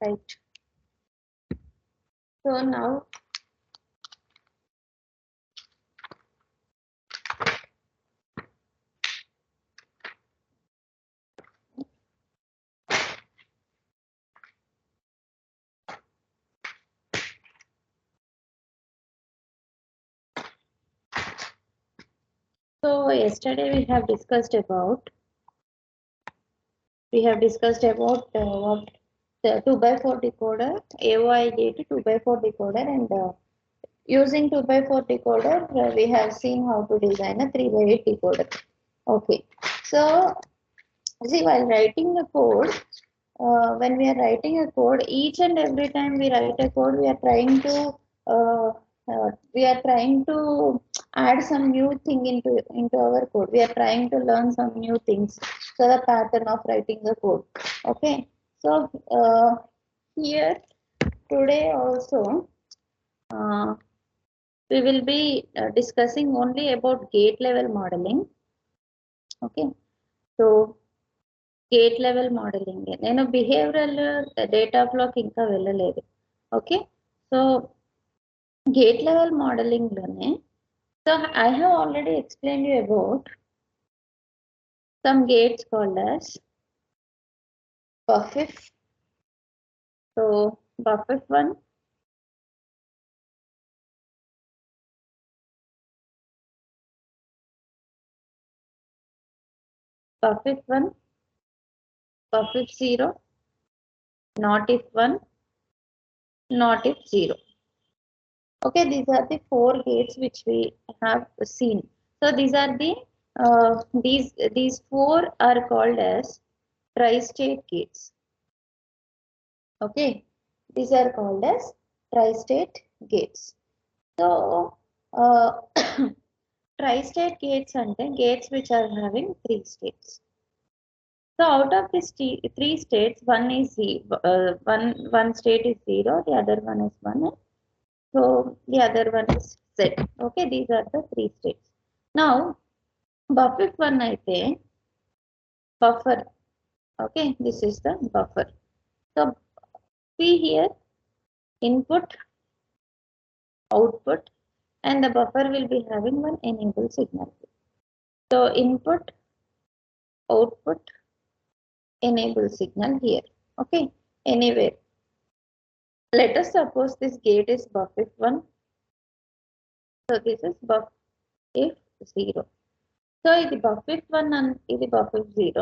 right? So now yesterday we have discussed about what the 2 by 4 decoder, AOI gate 2 by 4 decoder, and using 2 by 4 decoder, we have seen how to design a 3 by 8 decoder. Okay, so see, while writing the code, when we are writing a code, each and every time we write a code, uh, we are trying to add some new thing into our code. We are trying to learn some new things. So the pattern of writing the code. Okay. So here today also uh, we will be discussing only about gate level modeling. Okay. So gate level modeling నేను behavioural data ఫ్లోకి ఇంకా వెళ్ళలేదు. Okay, so gate level modeling లోనే so I have already explain you about some gates called as BufF. సో BufF1, BufF1, BufF0, not if 1, not if 0. Okay, these are the 4 gates which we have seen. So these are the these 4 are called as tri-state gates. Okay, these are called as tri-state gates. So tri-state gates ante gates which are having 3 states. So out of these 3 states, one is one state is 0, the other one is 1, so the other one is Z. Okay, these are the 3 states. Now BufF1 aithe buffer. Okay, this is the buffer. So see here, input, output, and the buffer will be having one enable signal. So input, output, enable signal here. Okay, anywhere. Let us suppose this gate is BufF1. So this is BufF0. So ఇది BufF1 and ఇది BufF0.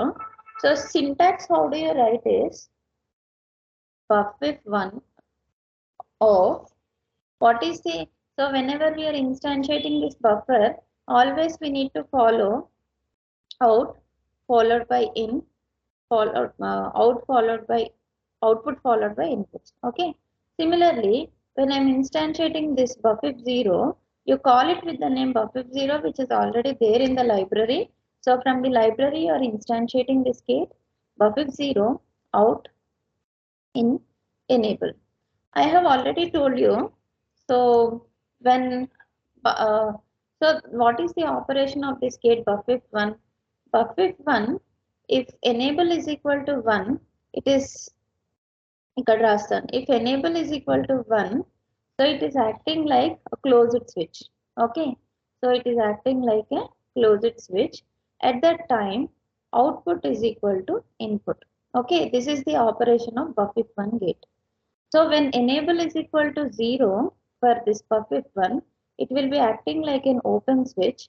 So syntax, how do you write is BufF1 of what is the, so whenever we are instantiating this buffer, always we need to follow out followed by in, followed out followed by output followed by inputs. Okay, similarly when I'm instantiating this BufF0, you call it with the name BufF0 which is already there in the library. So from the library you are instantiating this gate BufF0 out in enable. I have already told you. So when so what is the operation of this gate BufF1? BufF1, if enable is equal to 1, it is ఇక్కడ రాస్తాను. If enable is equal to 1, so it is acting like a closed switch. Okay, so it is acting like a closed switch. At that time output is equal to input. Okay, this is the operation of BufF1 gate. So when enable is equal to 0 for this BufF1, it will be acting like an open switch.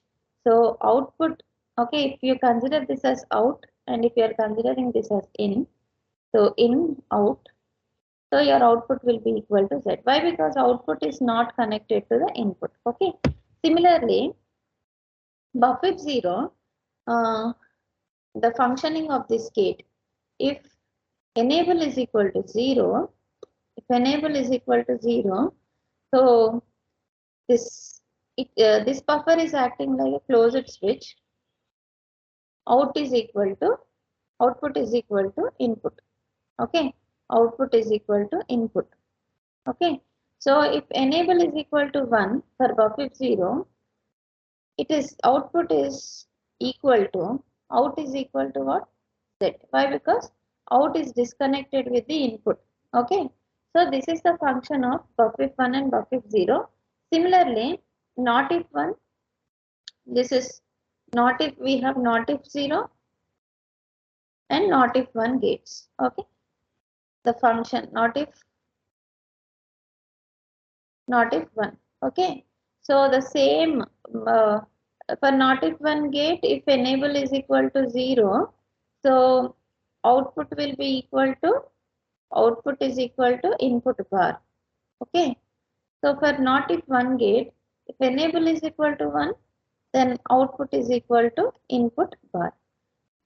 So output, okay, if you consider this as out and if you are considering this as in, so in, out, so your output will be equal to Z. Why? Because output is not connected to the input. Okay. Similarly, BufF0, the functioning of this gate, if enable is equal to 0, if enable is equal to 0, so this buffer is acting like a closed switch. Output is equal to input. Okay, output is equal to input. Okay, so if enable is equal to 1 for BufF0, it is output is equal to out is equal to what? Z. Why? Because out is disconnected with the input. Okay, so this is the function of buff if 1 and buff if 0. Similarly, not if 1, this is not if, we have not if 0 and not if 1 gates. Okay, the function not if 1. Okay, so the same for not if 1 gate, if enable is equal to 0, so output will be equal to, output is equal to input bar. Okay, so for not if 1 gate, if enable is equal to 1, then output is equal to input bar.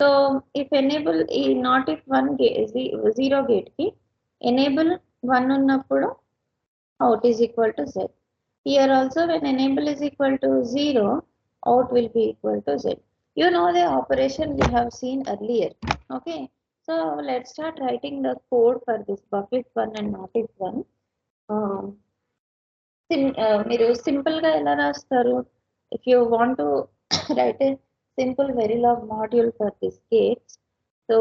So if enable is not if 1 gate 0 gate ki enable 1 unnappudu out is equal to z. Here also when enable is equal to 0, out will be equal to z. You know the operation we have seen earlier. Okay, so let's start writing the code for this buff if 1 and not if 1. మీరు simple గా ఎలా రాస్తారు? If you want to write a simple Verilog module for this gates, so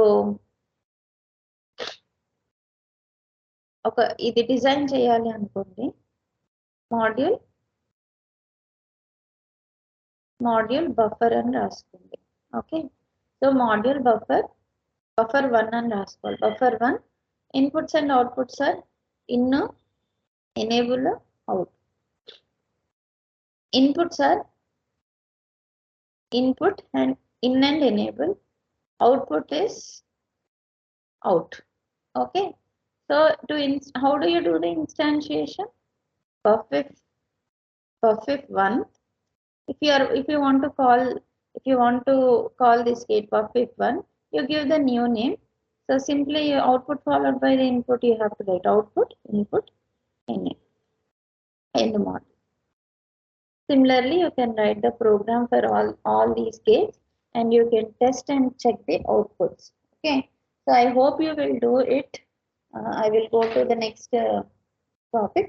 ఒక ఇది design చేయాలి అనుకోండి, module buffer అని రాసుకోండి. ఓకే, సో మాడ్యూల్ బఫర్ 1 అని రాసుకోవాలి. Buffer 1 inputs and outputs are in, enable, out. Inputs are input and in and enable, output is out. Okay, so how do you do the instantiation? Buff if 1, if you want to call this gate buff if 1, you give the new name. So simply output followed by the input, you have to write output input end mod. Similarly, you can write the program for all these gates and you can test and check the outputs. Okay, so I hope you will do it. I will go to the next topic.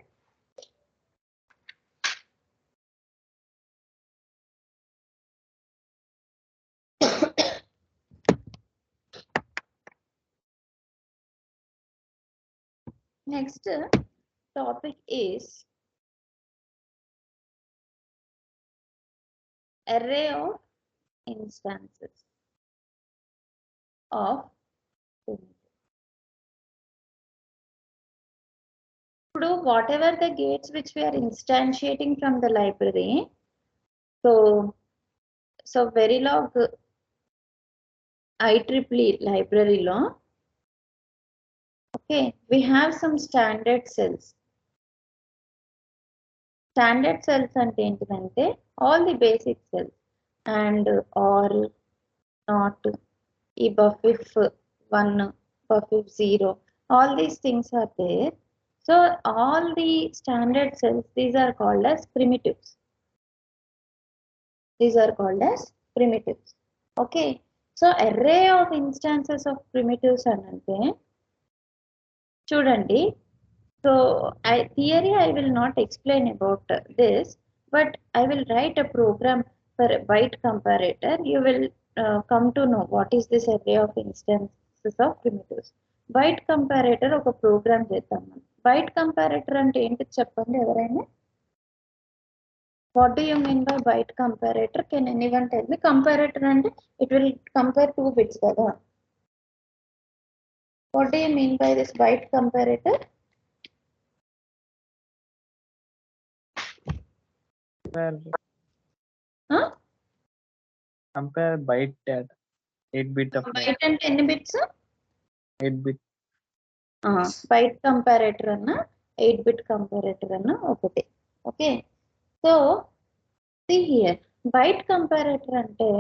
Next topic is array of instances of whatever the gates which we are instantiating from the library. So Verilog IEEE library law. Okay, we have some standard cells. Standard cells ante entante all the basic cells and or not, buff if 1, buff if 0, all these things are there. So all the standard cells, these are called as primitives. Okay, so array of instances of primitives anante chudandi. So theory I will not explain about this, but I will write a program for a byte comparator. You will come to know what is this array of instances of primitives. Byte comparator oka program chedam. Byte comparator ante enti cheppandi evaraina? What do you mean by byte comparator? Can anyone tell me? Comparator ante it will compare 2 bits kada. What do you mean by this byte comparator? Compare byte at 8-bit of byte ante enni bits? 8-bit. Byte comparator anna 8-bit comparator anna okate. Okay, so see here, byte comparator ante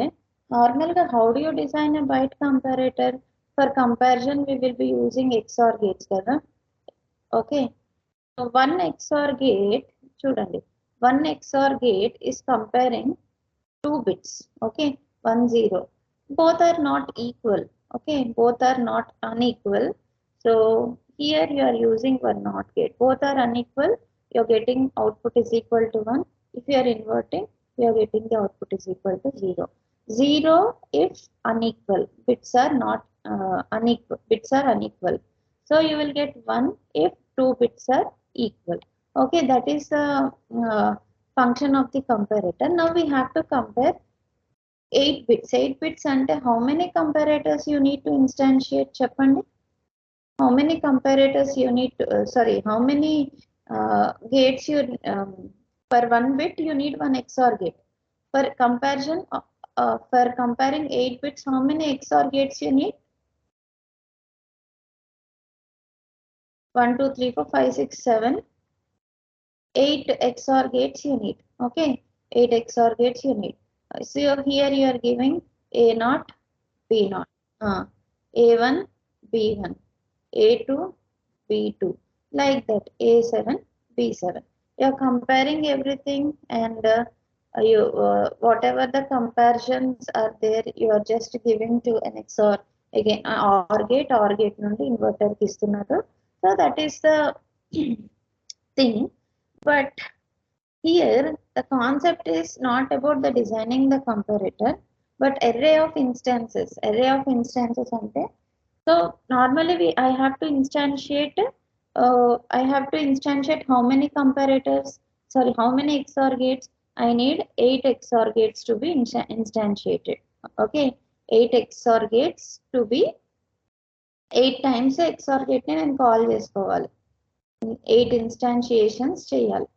normal ga how do you design a byte comparator? For comparison we will be using XOR gates kada. Okay, so one XOR gate chudandi, one XOR gate is comparing 2 bits. Okay, 1 0, both are not equal. Okay, both are not unequal. So here you are using one NOT gate, both are unequal, you are getting output is equal to 1. If you are inverting, you are getting the output is equal to 0. 0 if unequal, bits are not unequal, bits are unequal. So you will get 1 if 2 bits are equal. Okay, that is the function of the comparator. Now we have to compare 8 bits. 8 bits ante how many comparators you need to instantiate? Cheppandi. How many comparators you need to, how many gates you, per 1 bit you need 1 XOR gate. For comparison, for comparing 8 bits, how many XOR gates you need? 1, 2, 3, 4, 5, 6, 7. 8 XOR gates you need. Okay, 8 XOR gates you need. So here you are giving A0, B0, A1, B1, A2, B2, like that, A7, B7. You are comparing everything, and whatever the comparisons are there, you are just giving to an XOR again, OR gate నుండి inverter కి ఇస్తున్నారు. So that is the thing. But here the concept is not about the designing the comparator, but array of instances. Array of instances ante. So normally I have to instantiate. I have to instantiate how many comparators? Sorry, how many XOR gates? I need 8 XOR gates to be instantiated. Okay, 8 XOR gates to be 8 times XOR gate ni నేను call చేసుకోవాలి. 8 instantiations చేయాలి.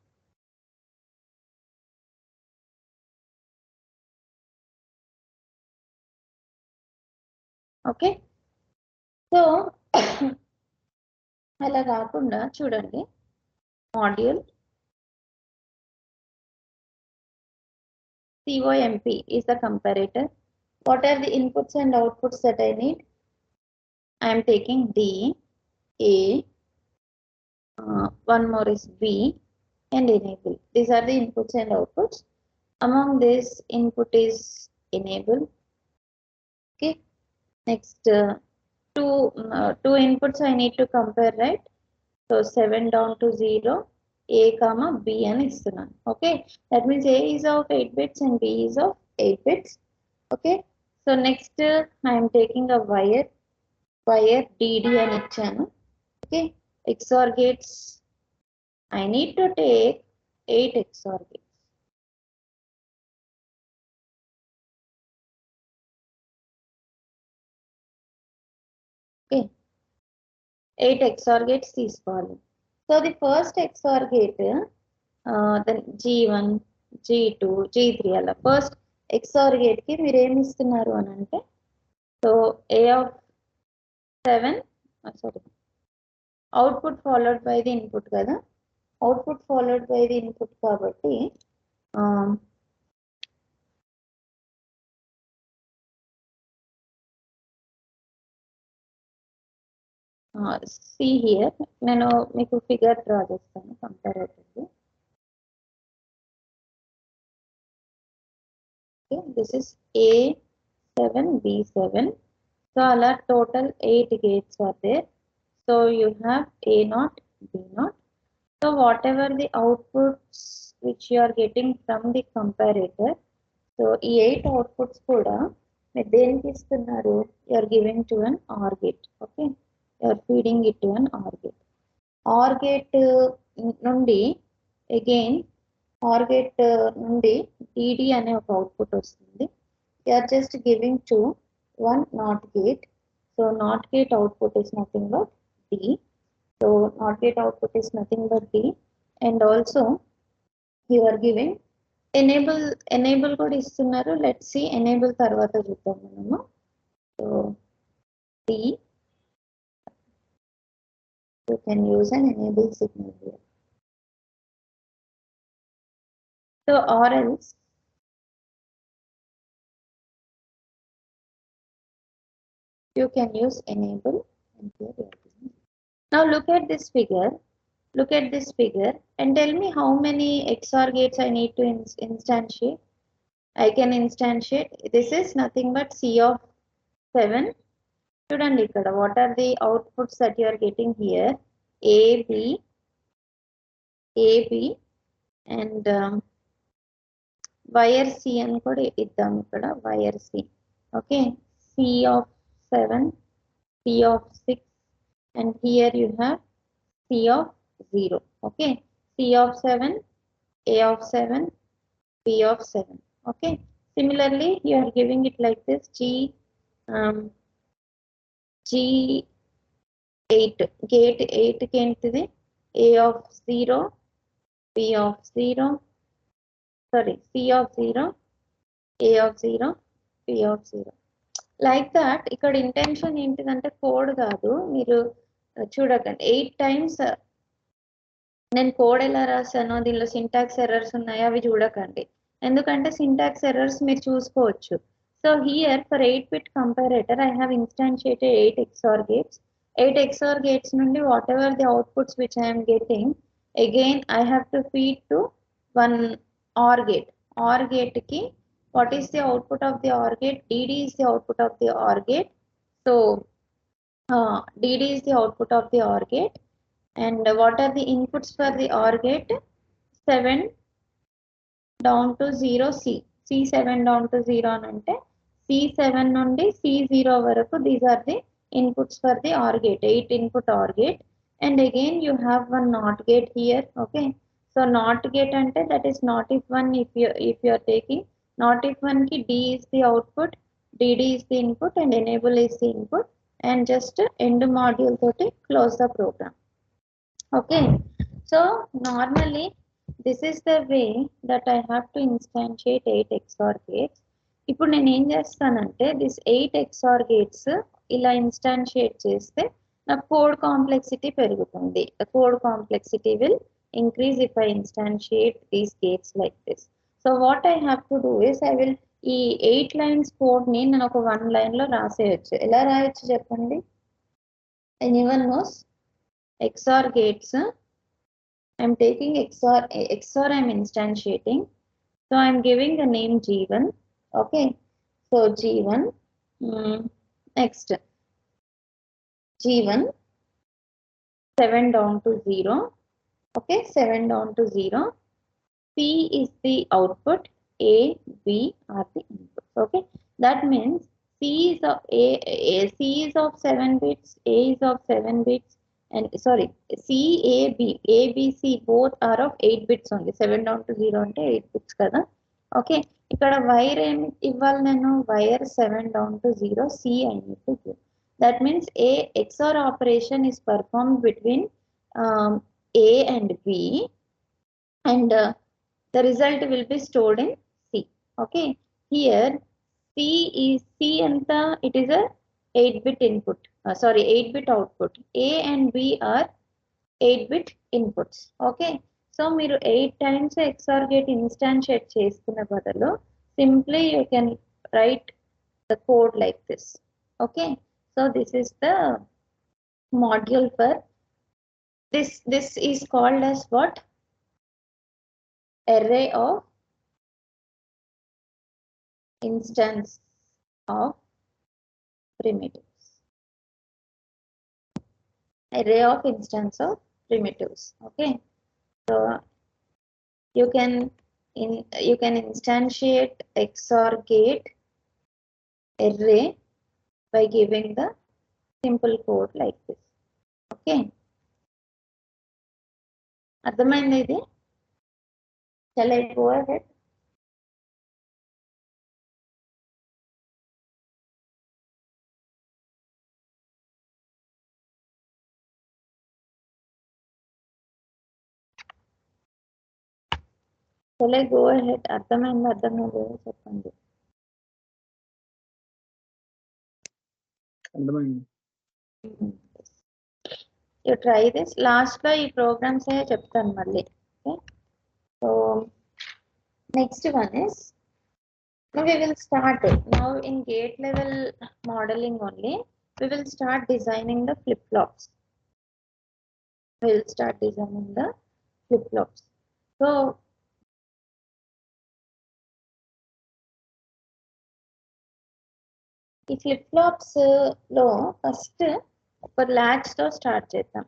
Okay, so అలా కాకుండా చూడండి, module COMP is the comparator. What are the inputs and outputs that I need? I am taking D, A, one more is B, and enable. These are the inputs and outputs. Among this, input is enable. Okay. Next, two inputs I need to compare, right? So 7 down to 0, A comma B and istunnanu. Okay, that means A is of 8 bits and B is of 8 bits. Okay, so next I am taking a wire DD and ichanu. Okay, XOR gates, I need to take 8 XOR gates. Okay, 8 XOR gates తీసుకోవాలి. So the first XOR gate, then G1, G2, G3 అలా first XOR gate కి మీరు ఏమి ఇస్తున్నారు అని అంటే, so A of 7, sorry, output followed by the input కదా, output followed by the input కాబట్టి సి హియర్, నేను మీకు ఫిగర్ డ్రా చేస్తాను comparatively. Okay, this is A7, B7. So అలా total 8 gates are there. So you have A0, B0. So whatever the outputs which you are getting from the comparator, so ఈ 8 outputs కూడా మీరు దేనికి ఇస్తున్నారు? You are giving to an OR gate. Okay, you are feeding it to an OR gate. OR gate నుండి again OR gate నుండి DD అనే ఒక output వస్తుంది. You are just giving to one NOT gate. So NOT gate output is nothing but D. So NOT gate output is nothing but D. And also you are giving enable కూడా ఇస్తున్నారు. Let's see enable తర్వాత చూద్దాం మనము. So D, you can use an enable signal here. So or else you can use enable, and here you are giving. Now look at this figure. Look at this figure and tell me how many XOR gates I need to instantiate. I can instantiate. This is nothing but C of 7. Student, what are the outputs that you are getting here? A, B, and wire C and wire C. Okay, C of 7, C of 6, and here you have C of 0. Okay, C of 7, A of 7, B of 7. Okay, similarly you are giving it like this, G8, gate 8 కి ఏంటిది A of 0, B of 0, sorry, C of 0, A of 0, B of 0. Like that. ఇక్కడ intention ఏంటిదంటే code కాదు, మీరు చూడకండి 8 times నేను code ఎలా రాసానో దీనిలో సింటాక్స్ ఎర్రర్స్ ఉన్నాయో అవి చూడకండి, ఎందుకంటే సింటాక్స్ ఎర్రర్స్ మీరు చూసుకోవచ్చు. So here for 8-bit comparator I have instantiated 8 XOR gates. 8 XOR gates నుండి whatever the outputs which I'm getting, again I have to feed to one OR gate. OR gate కి what is the output of the OR gate? DD is the output of the OR gate. So DD is the output of the OR gate. And what are the inputs for the OR gate? 7 down to 0 C. C7 down to 0 అంటే C7 నుండి C0 వరకు, these are the inputs for the OR gate, 8 input OR gate. And again you have one NOT gate here. Okay, so NOT gate అంటే that is not if one, if you are taking not if one ki D is the output, DD is the input and enable is the input, and just end module toti close the program. Okay, so normally this is the way that I have to instantiate 8 XOR gates. ఇప్పుడు నేను ఏం చేస్తానంటే this 8 XOR gates ఇలా instantiate చేస్తే నా code complexity పెరుగుతుంది. The code complexity will increase if I instantiate these gates like this. So what I have to do is I will ఈ 8 lines code ని నేను ఒక 1 line లో రాసేయచ్చు. ఎలా రాయొచ్చు చెప్పండి? Anyone knows? XOR gates, I'm taking XOR I'm instantiating. So I'm giving the name G1. Okay, so G1, next G1 7 down to 0. Okay, 7 down to 0. C is the output, A, B are the inputs. Okay, that means C is of C is of 7 bits, A is of 7 bits, and sorry, C, A, B, C both are of 8 bits only. 7 down to 0 అంటే 8 bits కదా. Okay, ఇక్కడ wire ఏమి ఇవ్వాలి నేను? Wire 7 down to 0 C I need to give. That means a XOR operation is performed between A and B, and the result will be stored in C. Okay, here C anta, it is a 8-bit input, 8-bit output. A and B are 8-bit inputs. Okay, so మీరు 8 times XOR gate instantiate చేసుకున్న బదులు simply you can write the code like this. Okay, so this is the module for this is called as what? Array of instance of primitives. Array of instance of primitives. Okay, so you can instantiate XOR gate array by giving the simple code like this. Okay, అర్థమైంది ఇది? Shall I go ahead? Shall I go ahead? అర్థమైంది అర్థమైంది చెప్పండి. అర్థమైంది. You try this. Last లో ఈ programmes చెప్తాను మళ్ళీ. Okay, so next one is, now we will start now in gate level modeling only. We will start designing the flip-flops. We will start designing the flip-flops. So ఈ flip-flops లో first ఒక latch తో start చేద్దాం.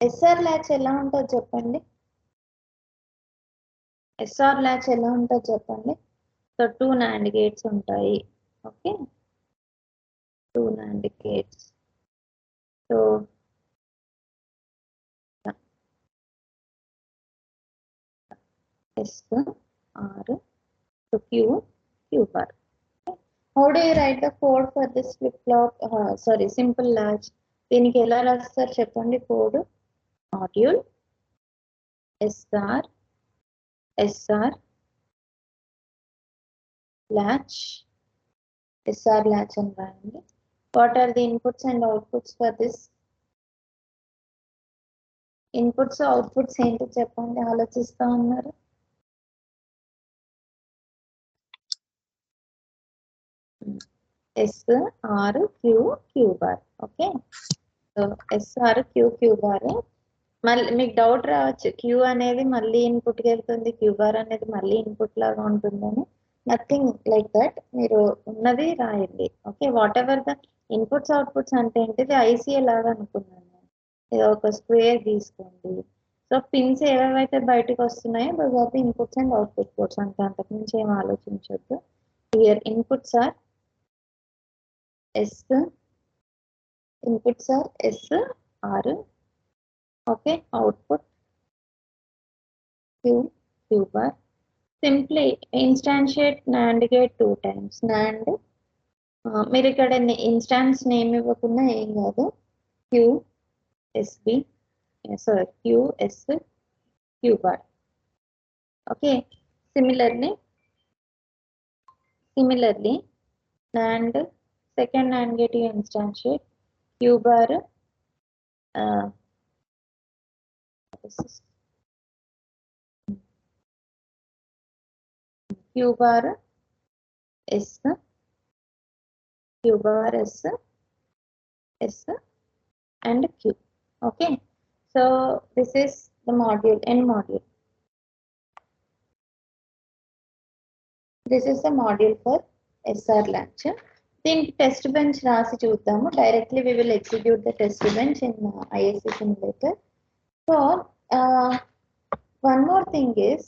SR latch ఎలా ఉంటుందో చెప్పండి? SR latch ఎలా ఉంటుందో చెప్పండి? సో 2 NAND gates ఉంటాయి. Okay, 2 2 NAND gates. So S R to Q bar. How do you write the code for this flip-flop? Simple latch. దీనికి ఎలా రాస్తారు చెప్పండి code? Module SR latch SR latch అని రాయండి. What are the inputs and outputs for this? Inputs outputs ఏంటో చెప్పండి, ఆలోచిస్తా ఉన్నారు. SR bar. Okay, so SR bar. మళ్ళీ మీకు డౌట్ రావచ్చు, క్యూ అనేది మళ్ళీ ఇన్పుట్కి వెళ్తుంది, క్యూ బార్ అనేది మళ్ళీ ఇన్పుట్ లాగా ఉంటుందని. Nothing like that. మీరు ఉన్నది రాయండి. Okay, what ever the inputs outputs అంటే ఏంటిది, ఐసీఏ లాగా అనుకున్నాను. ఇది ఒక స్క్వేర్ తీసుకోండి. సో పిన్స్ ఏవేవైతే బయటకు వస్తున్నాయో those are the inputs and output ports అంటే అంతకు మించి ఏం ఆలోచించొద్దు. Here inputs are SR. Okay, output Q bar. Simply instantiate NAND gate 2 times. NAND మీరు ఇక్కడ ఇన్స్టాన్స్ నేమ్ ఇవ్వకుండా ఏం కాదు, Q bar. Okay, similarly NAND second NAND gate you instantiate Q bar Q bar S and Q. Okay, so this is the module, end module. This is the module for SR latch. దీనికి test bench రాసి చూద్దాము. Directly we will execute the test bench in ISC simulator. So one more thing is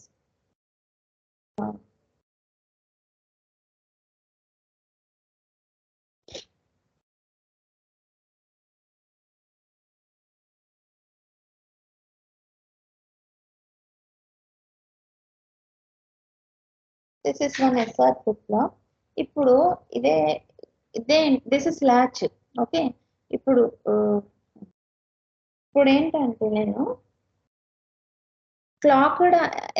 this is one SR flip-flop. ఇప్పుడు ఇదే this is latch. Okay, ఇప్పుడు ఏంటంటే నేను clocked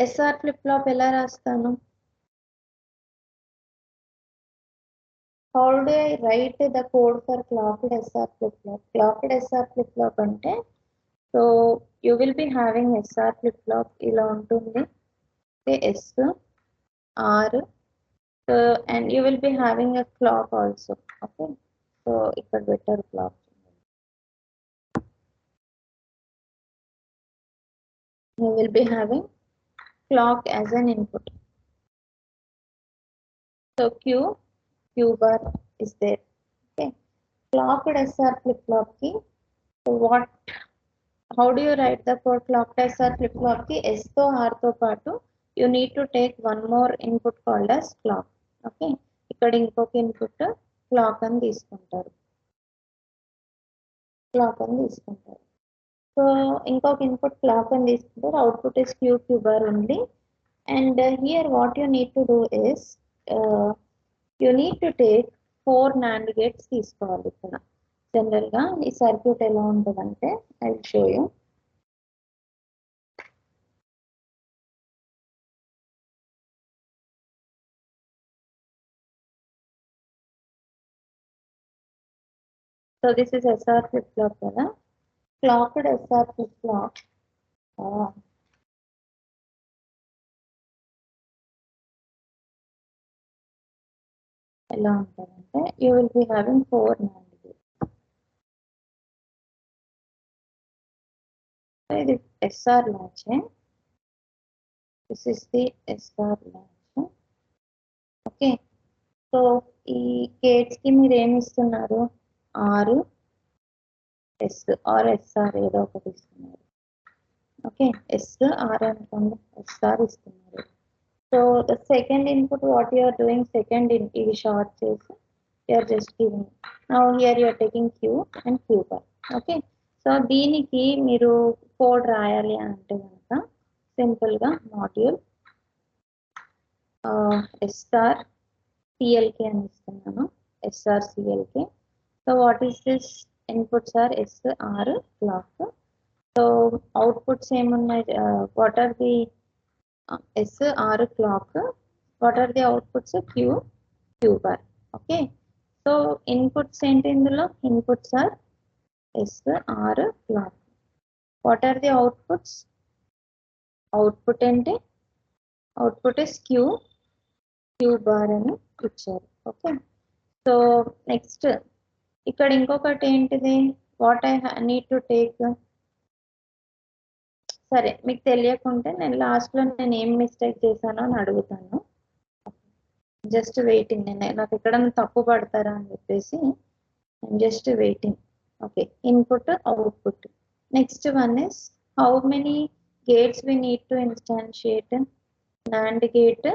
SR flip-flop ఎలా రాస్తాను? How do I write the code for clocked SR flip-flop? Clocked SR flip-flop అంటే, so you will be having SR flip-flop ఇలా ఉంటుంది. SR, so and you will be having a clock also. Okay, so ఇక్కడ better clock. You will be having clock as an input. So Q bar is there. Okay, clocked SR flip-flop ki, so how do you write the code? Clocked SR flip-flop ki S to R to paatu you need to take one more input called as clock. Okay, ఇక్కడ ఇంకొక input clock అని తీసుకుంటారు. So ఇంకొక input clock అని తీసుకుంటారు. Output is Q bar ఉంది. And here what you need to do is you need to take 4 NAND gates తీసుకోవాలి. ఇక్కడ జనరల్ గా ఈ సర్క్యూట్ ఎలా ఉంటుందంటే I will show you. So this is SR flip-flop కదా, clocked SR flip-flop ఎలా ఉంటుందంటే you will be having 4 NAND gates. So ఇది SR latch. This is the SR latch. Okay, so ఈ గేట్స్ కి మీరు ఏమి ఇస్తున్నారు, R S or SR ఏదో ఒకటి ఇస్తున్నారు. ఓకే, SR అనుకోండి, SR ఇస్తున్నారు. So the second input what you are doing, ఇవి షార్ట్ చేసి you are just giving. Now here you are taking q and q bar. Okay, so దీనికి మీరు code రాయాలి అంటే కనుక సింపుల్ గా మాడ్యూల్ SR CLK అని ఇస్తున్నాను. SR CLK. So what is this? Inputs are SR clock. So outputs ఏమున్నాయి? What are the SR clock? What are the outputs? Q bar. Okay. So inputs ఏంటి ఇందులో? Inputs are SR clock. What are the outputs? Output ఏంటి? Output is Q bar అని ఇచ్చారు. Okay, so next ఇక్కడ ఇంకొకటి ఏంటిది? What I need to take. సరే, మీకు తెలియకుంటే నేను లాస్ట్లో నేను ఏం మిస్టేక్ చేశానో అని అడుగుతాను. Just waiting. నాకు ఎక్కడ తప్పు పడతారా అని చెప్పేసి just waiting. Okay, input output. Next one is how many gates we need to instantiate. NAND gate,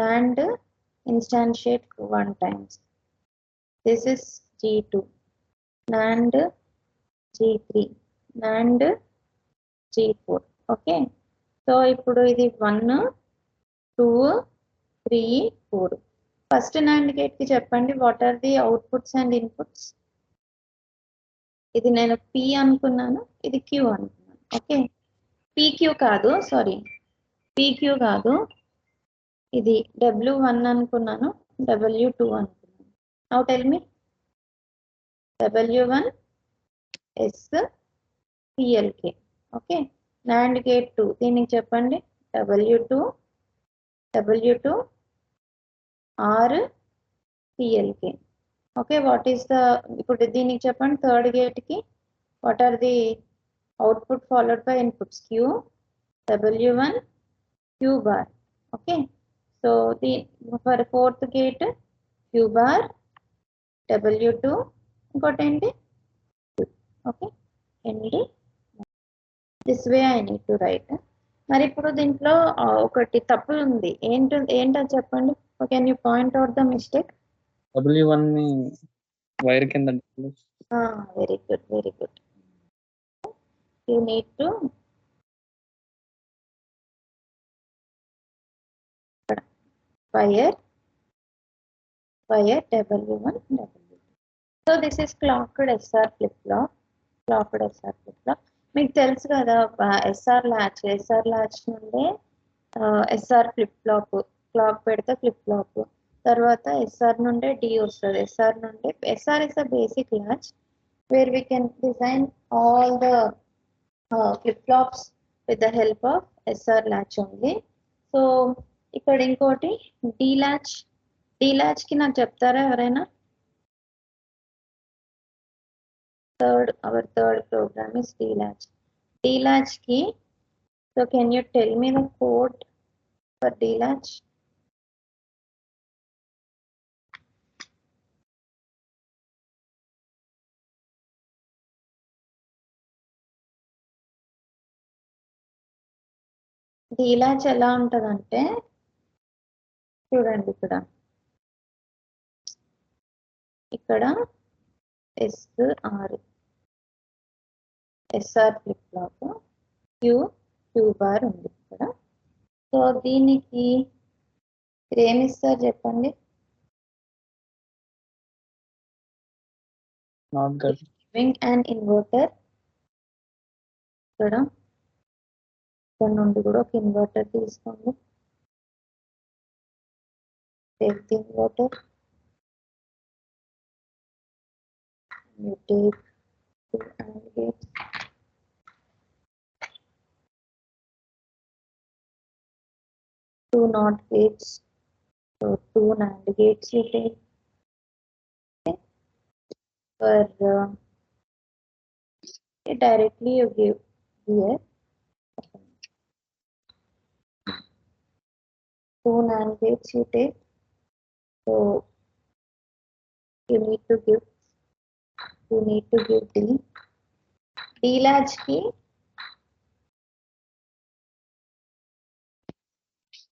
NAND instantiate 1 times. This is G2, NAND G3, NAND G4. Okay, so ఇప్పుడు ఇది 1 2 3 4. First NAND gate కి చెప్పండి, what are the outputs and inputs. ఇది నేను P అనుకున్నాను, ఇది Q అనుకున్నాను. Okay, PQ కాదు, సారీ PQ కాదు, ఇది W1 అనుకున్నాను, W2 అనుకున్నాను. Now tell me. W1 S CLK. Okay, NAND gate 2 దీనికి చెప్పండి W2 R CLK. Okay, what is the, ఇప్పుడు దీనికి చెప్పండి థర్డ్ గేట్ కి what are the output followed by inputs. Q W1 Q bar. Okay, so the for fourth gate Q bar W2 ఇంకోటి ఏంటి? Okay, and this way I need to right. మరి ఇప్పుడు దీంట్లో ఒకటి తప్పు ఉంది, ఏంటో చెప్పండి. Can you point out the mistake? W1 ని వైర్ కింద very good, very good. You need to wire W1 W2. So this is clocked SR flip flop. Clocked SR flip flop. మీకు తెలుసు కదా SR latch నుండి SR flip flop, clock పెడితే flip flop, తర్వాత SR నుండి D వస్తుంది. SR is a basic latch where we can design all the flip flops with the help of SR latch only. So ఇక్కడ ఇంకోటి D latch కి నాకు చెప్తారా ఎవరైనా? Our third program is D latch ki. So can you tell me the code for D latch? D latch ఎలా ఉంటదంటే చూడండి, ఇక్కడ SR flip flop, Q bar ఉంది ఇక్కడ. సో దీనికి ఏమిస్తారు చెప్పండి? Giving and inverter. ఇక్కడ నుండి కూడా ఒక ఇన్వర్టర్ తీసుకోండి. Take the inverter, you take 2 AND gates, 2 NOT gates, so 2 NAND gates you take. Okay. For directly you give here 2 NAND gates you take, so you need to give D latch ki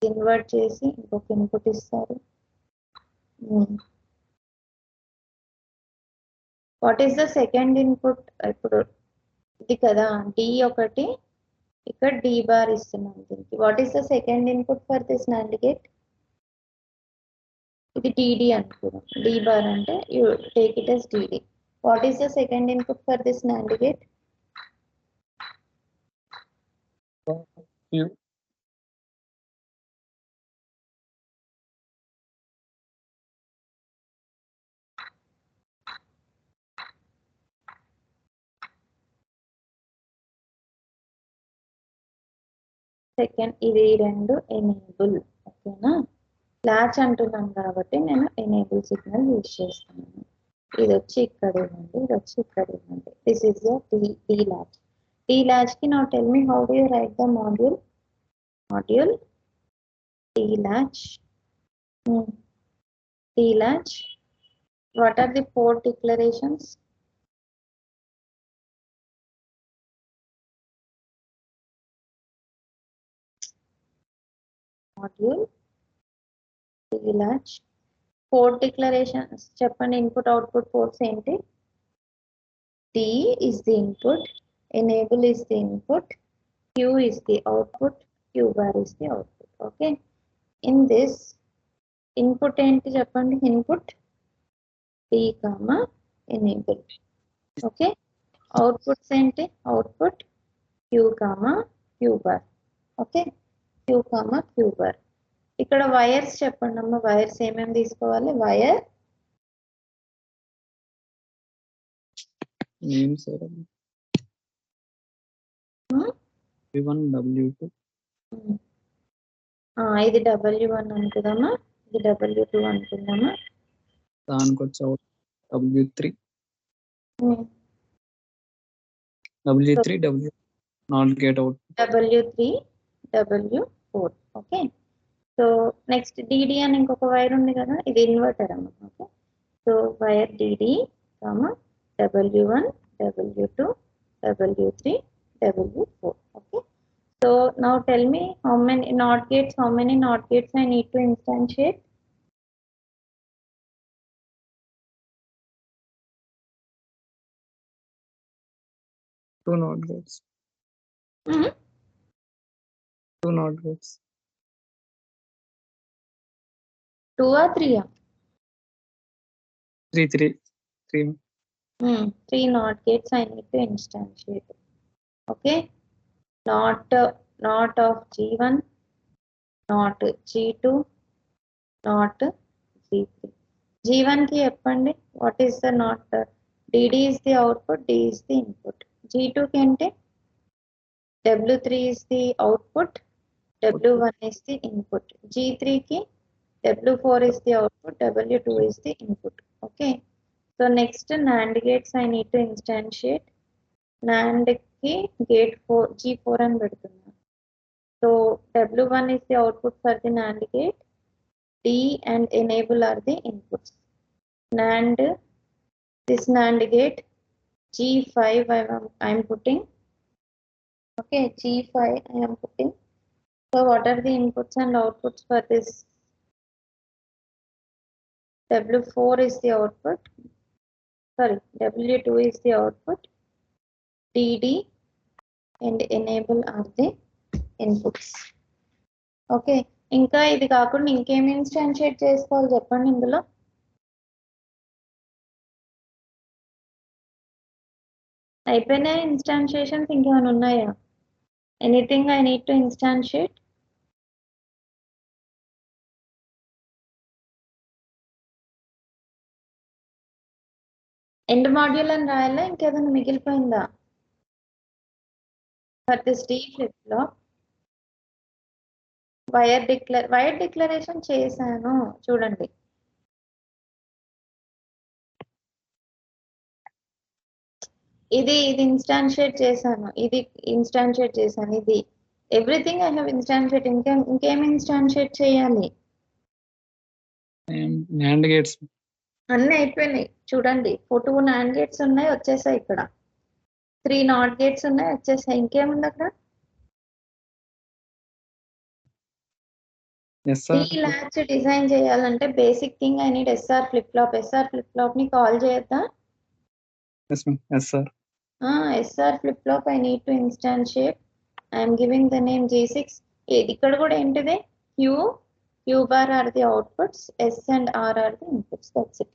invert చేసి ఇంకొక input ఇస్తారు. What is the second input? ఇప్పుడు ఇది కదా D ఒకటి, ఇక్కడ D bar ఇస్తున్నాం దీనికి. What is the second input for this NAND gate? ఇది డిడి అనుకుందాం. డి బార్ అంటే you take it as DD. What is the second input for this NAND gate? Q. Second ఇది రెండు enable. ఓకేనా? Latch అంటున్నాం కాబట్టి నేను ఎనేబుల్ సిగ్నల్ యూజ్ చేస్తున్నాను. ఇది వచ్చి ఇక్కడ ఇవ్వండి, ఇది వచ్చి ఇక్కడ ఇవ్వండి. This is the D latch. D latch కి now tell me how do you write the module? Module D latch. D latch. What are the port declarations? Module D latch. Port declarations చెప్పండి. Input output ports ఏంటి? D is the input, enable is the input, Q is the output, Q bar is the output. Okay. In this input ఏంటి చెప్పండి? Input D comma enable. Okay. Outputs ఏంటి? Output Q comma Q bar. Okay. Q comma Q bar. ఇక్కడ wires చెప్పండి అమ్మ. Wires ఏమేమి తీసుకోవాలి? Wire Name sir. W1 W2. ఇది W1 అనుకుందామా, ఇది W2 అనుకుందామా. దానికి వచ్చి W3. W3 W not gate out. W3 W4. Okay. So next DD అని ఇంకొక వైర్ ఉంది కదా, ఇది ఇన్వర్టర్ అమ్మ. Okay. So wire DD W1 W2 W3 W4. Okay. So now tell me how many NOT gates I need to instantiate? Two NOT gates. Two NOT gates. 2 or 3? 3. 3 NOT gates I need to instantiate. Okay. Not of G1, not G2, not G3. G1 ki cheppandi. What is the not? DD is the output, D is the input. G2 ki ante W3 is the output, W1 is the input. G3 ki W4 is the output, W2 is the input. Okay. So next NAND gates I need to instantiate. NAND ki gate 4 G4 అని పెడుతున్నా. So W1 is the output for the NAND gate. D and enable are the inputs. This NAND gate G5 I am putting. Okay, G5 I am putting. So what are the inputs and outputs for this? W4 is the output. Sorry, W2 is the output. DD and enable are the inputs. Okay. ఇంకా ఇది కాకుండా ఇంకేం instantiate చేసుకోవాలి చెప్పండి ఇందులో. అయిపోయినాయి instantiations? ఇంకేమైనా ఉన్నాయా? Anything I need to instantiate? End module అని రాయాలా, ఇంకేదైనా మిగిలిపోయిందా for this D flip flop? Wire declaration చేశాను చూడండి. ఇది ఇన్స్టాన్షియేట్ చేశాను, ఇది ఇన్స్టాన్షియేట్ చేశాను, ఇది ఎవ్రీథింగ్ ఐ హావ్ ఇన్స్టాన్షియేట్. ఇంకేం ఇన్స్టాన్షియేట్ చేయాలి? NAND gates. అన్నీ అయిపోయినాయి చూడండి. 2 NAND gates ఉన్నాయి, వచ్చేసాయి. ఇక్కడ 3 NOT gates ఉన్నాయి, వచ్చేసాయి. ఇంకేముంది అక్కడ? SR. D latch డిజైన్ చేయాలంటే basic thing I need SR flip flop. SR flip flop ని కాల్ చేయొద్దా? Yes, ma'am. SR. SR flip flop I need to instantiate. I'm giving the name G6. ఇక్కడ కూడా ఏంటిదే Q bar are the outputs, S and R are the inputs. That's it.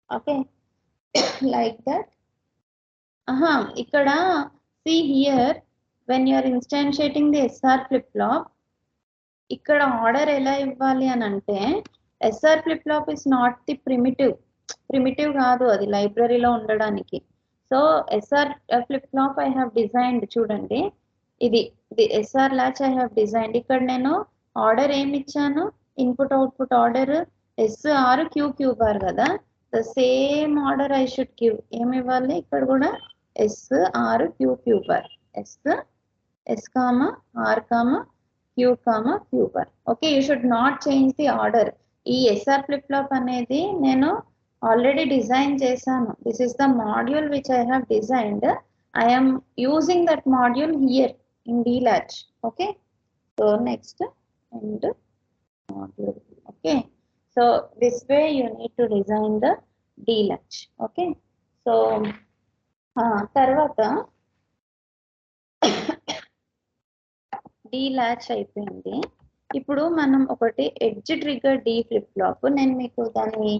Okay. Like that. Ikkada see here, when you are instantiating the SR flip flop, ikkada order ela ivvali అని అంటే SR flip flop is not the primitive కాదు, అది లైబ్రరీలో ఉండడానికి. So SR flip flop I have designed, చూడండి ఇది SR latch I have designed. ఇక్కడ నేను ఆర్డర్ ఏమి ఇచ్చాను, input output order SR Q bar కదా, the same order I should give. ఏమి ఇవ్వాలి ఇక్కడ కూడా SR Q bar, S comma R comma Q bar. Okay, you should not change the order. ఈ SR ఫ్లిప్ ఫ్లాప్ అనేది నేను already design చేశాను. This is the module which I have designed. I am using that module here in D latch. Okay, so next and module. Okay, so this way you need to design the D latch. Okay, so తర్వాత D latch అయిపోయింది. ఇప్పుడు మనం ఒకటి edge trigger D flip flop, నేను మీకు దాని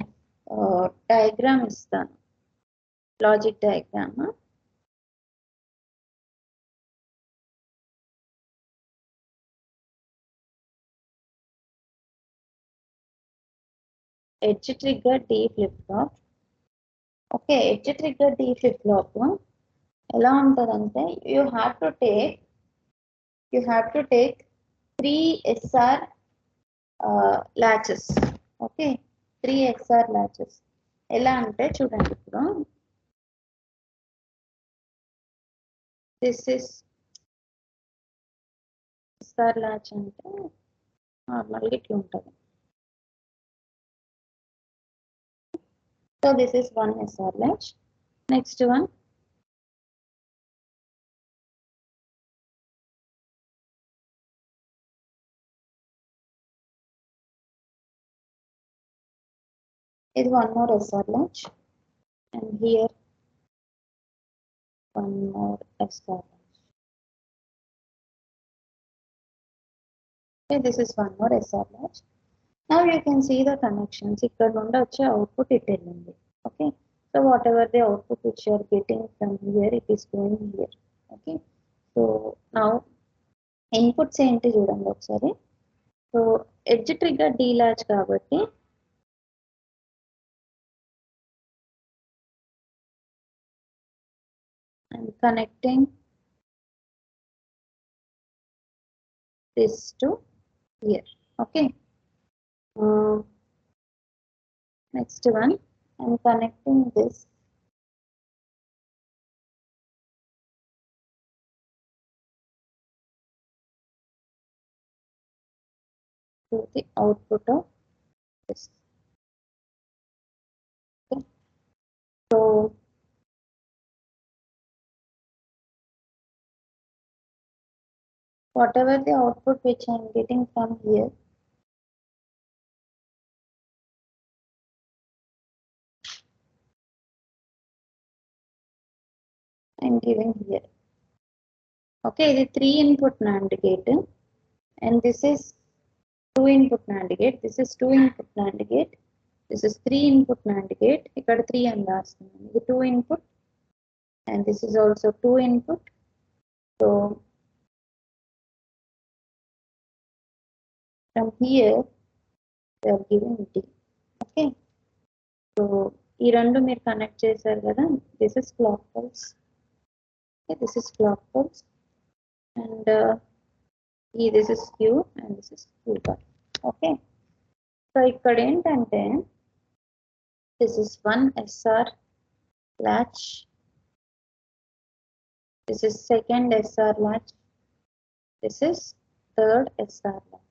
diagram ఇస్తాను, logic diagram. Edge trigger D flip flop. Okay, edge trigger D flip flop ఎలా ఉంటుందంటే, you have to take 3 SR latches. Okay, 3 SR latches ఎలా అంటే చూడండి, ఇప్పుడు దిస్ ఇస్ SR latch అంటే నార్మల్గా ఇట్లా ఉంటుంది. So this is one SR latch. Next one, is one more SR latch, and here one more SR latch. Okay, this is one more SR latch. Now you can see the connections. ఇక్కడ నుండి వచ్చే output it వెళ్ళింది. Okay, so whatever the output which you are getting from here, it is going here. Okay, so now inputs ఏంటి చూడండి ఒకసారి. So edge trigger D latch కాబట్టి I'm connecting this to here. Okay, next one, I'm connecting this to the output of this. Okay, so whatever the output which I'm getting from here, I'm giving here. Okay, ఇది 3 input NAND gate, and this is 2 input NAND gate, this is 2 input NAND gate, this is 3 input NAND gate. ఇక్కడ 3 అని రాస్తున్నాను. ఇది 2 input, and this is also 2 input. So from here they are giving D. Okay, so ఈ రెండు మీరు connect చేశారు కదా, this is clock pulse. Okay, this is clock pulse, and this is Q and this is Q bar. Okay, so ఇక్కడ ఏంటంటే, this is one SR latch, this is second SR latch, this is third SR latch.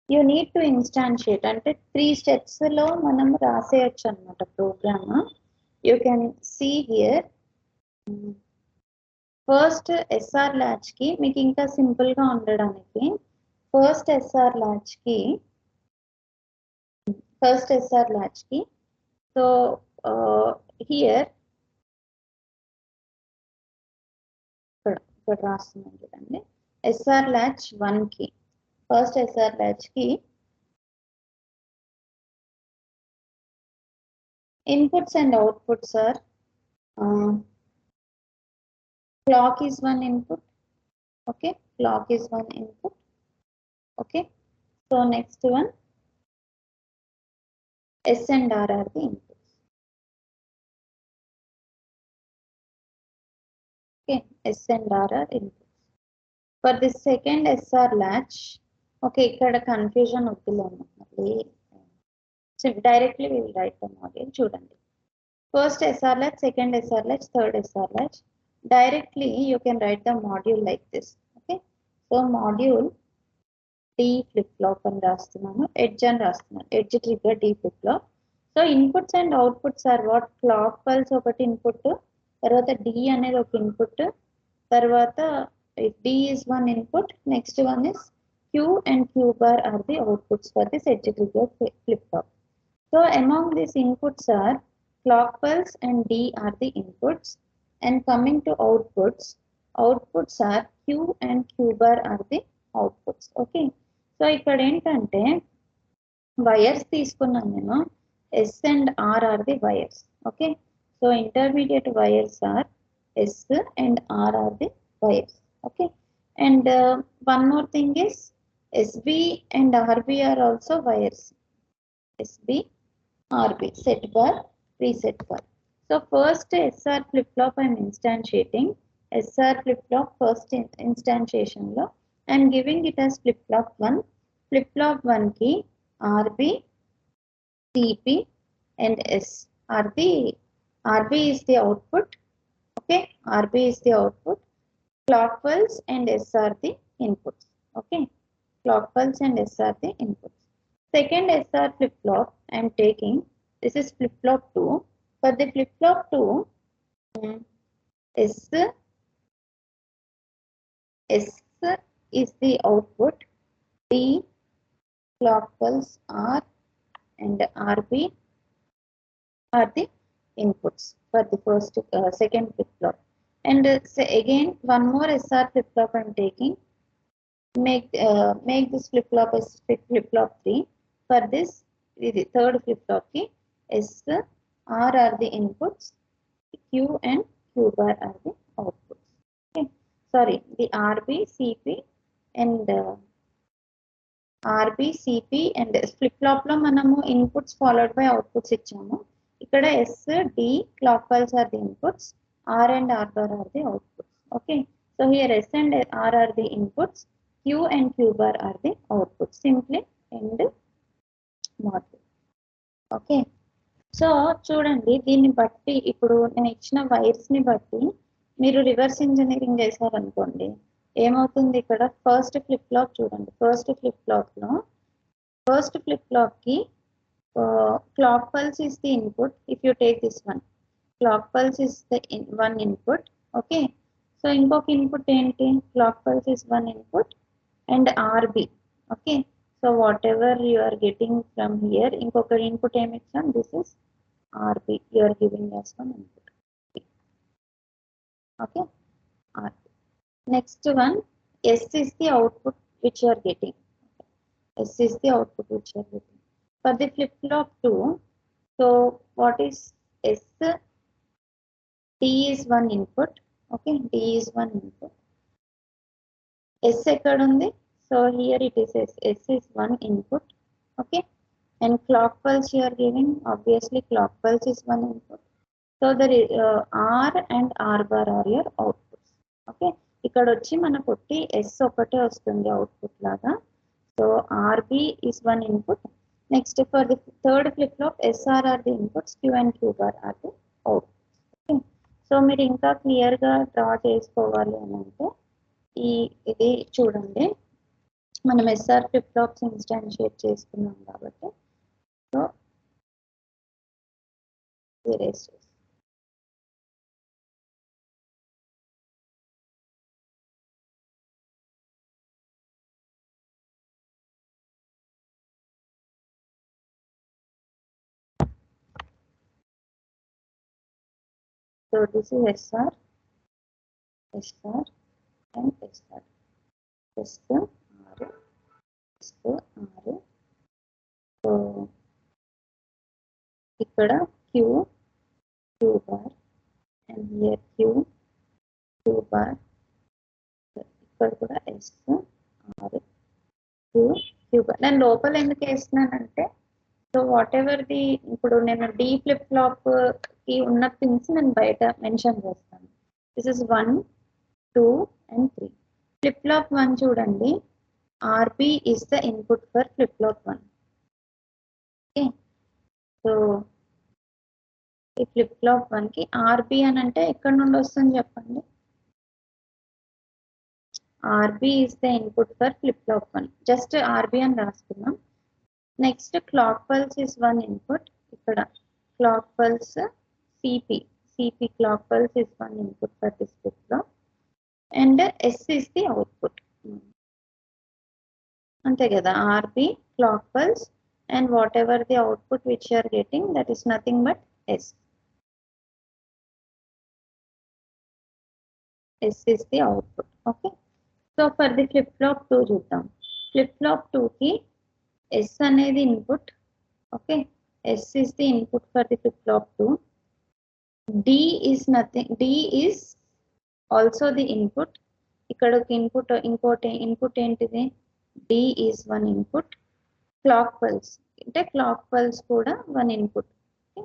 You need to instantiate, అంటే 3 steps లో మనం రాసేయచ్చు అన్నమాట program. You can see here, first SR latch కి మీకు ఇంకా సింపుల్ గా ఉండడానికి first SR latch key. So here ఇక్కడ రాస్తున్నాను చూడండి. ఎస్ఆర్ latch 1 కి ఫస్ట్ ఎస్ఆర్ latch కి inputs and outputs are clock is one input. Okay, clock is one input. Okay, so next one, S and R are the inputs. Okay, S and R are inputs. For this second SR latch, okay, ikkada confusion వద్దులేము. So directly we will write the module. చూడండి, first SR latch, second SR latch, third SR latch. Directly you can write the module like this. Okay, so module D flip flop అని రాస్తున్నాను, edge అని రాస్తున్నాను, edge trigger D flip flop. So inputs and outputs are what? Clock pulse ఒకటి ఇన్పుట్, తర్వాత D అనేది ఒక input, తర్వాత D is one input, next one is Q and Q bar are the outputs for this edge trigger flip flop. So among these inputs are clock pulse and D are the inputs, and coming to outputs are Q and Q bar are the outputs. Okay, so ఇక్కడ ఏంటంటే wires తీసుకున్నాను నేను, S and R are the wires. Okay, so intermediate wires are S and R are the wires. Okay, and one more thing is SB and RB are also wires. SB, RB, set bar, reset bar. So first SR flip flop I am instantiating. SR flip flop first instantiation lo I am giving it as flip flop 1. Flip flop 1 ki RB, CP and S are the, RB is the output. Okay, RB is the output. Clock pulse and S are the inputs. Okay, clock pulse and S are the inputs. Second SR flip flop I am taking, this is flip flop 2. For the flip flop 2, S is the output, D clock pulse R and RB are the inputs for the first second flip flop. And say again one more SR flip flop I am taking, make this flip flop as flip flop 3. For this the third flip flop ki S, R are the inputs, Q and Q bar are the outputs. Okay, sorry, the RB, CP and RB, CP and flip flop లో మనము inputs followed by outputs ఇచ్చాము. ఇక్కడ S, D clock pulse are the inputs, R and R bar are the outputs. Okay, so here S and R are the inputs, Q and Q bar are the outputs. Simply end module. Okay, so చూడండి, దీన్ని బట్టి ఇప్పుడు నేను ఇచ్చిన wires ని బట్టి మీరు reverse engineering చేశారనుకోండి, ఏమవుతుంది? ఇక్కడ ఫస్ట్ ఫ్లిప్ ఫ్లాప్ చూడండి, ఫస్ట్ ఫ్లిప్ ఫ్లాప్ కి clock pulse is the input. If you take this one, clock pulse is the one input. Okay, so ఇంకొక ఇన్పుట్ ఏంటి? clock pulse is one input and RB. Okay, so whatever you are getting from here, ఇంకొక input ఏమి ఇచ్చాం? this is RB, you are giving as one input. Okay, RB. Next one, S is the output which you are getting. S is the output which you are getting. For the flip flop 2, so what is S? D is one input. Okay, D is one input. S ekkada undi? So here it is S. S is one input. Okay, and clock pulse you are giving, obviously clock pulse is one input. So the R and R bar are your outputs. Okay, ikkada vachi manaku S okate vastundi output laga. So RB is one input. Next, for the third flip flop, SR are the inputs, Q and Q bar are the outputs. Okay, so మీరు ఇంకా clear గా draw చేసుకోవాలి అని అంటే ఇది చూడండి, మనం SR flip flops instantiate చేసుకున్నాం కాబట్టి, సో erase చేస్తాం. So this is SR, SR and SR. S R, S R. So ఇక్కడ Q, Q bar and here Q, Q bar. ఇక్కడ కూడా S R Q, Q bar. నేను లోపల ఎందుకు వేస్తున్నానంటే so whatever the ఇప్పుడు నేను D flip flop కి ఉన్న పిన్స్ నేను బయట మెన్షన్ చేస్తాను. This is 1, 2 and 3. Flip flop 1 చూడండి, RB is the input for flip flop 1. Okay, so ఈ ఫ్లిప్ ఫ్లాప్ 1 కి ఆర్బి అని అంటే ఎక్కడి నుండి వస్తుంది చెప్పండి. RB is the input for flip flop 1. Just RB అని రాసుకున్నాం. Next clock pulse is 1 input. ఇక్కడ clock pulse CP clock pulse is 1 input for this flip flop and S is the output. అంతే కదా, RB clock pulse and whatever the output which you are getting, that is nothing but S. S is the output. Okay, so for the flip flop 2 చూద్దాం. flip flop 2 కి S అనేది input. Okay, S is the input for the flip flop 2. D is nothing, D is also the input. ఇక్కడ ఒక input, ఇంకోటి input ఏంటిది, D is 1 input. clock pulse అంటే clock pulse కూడా 1 input. Okay,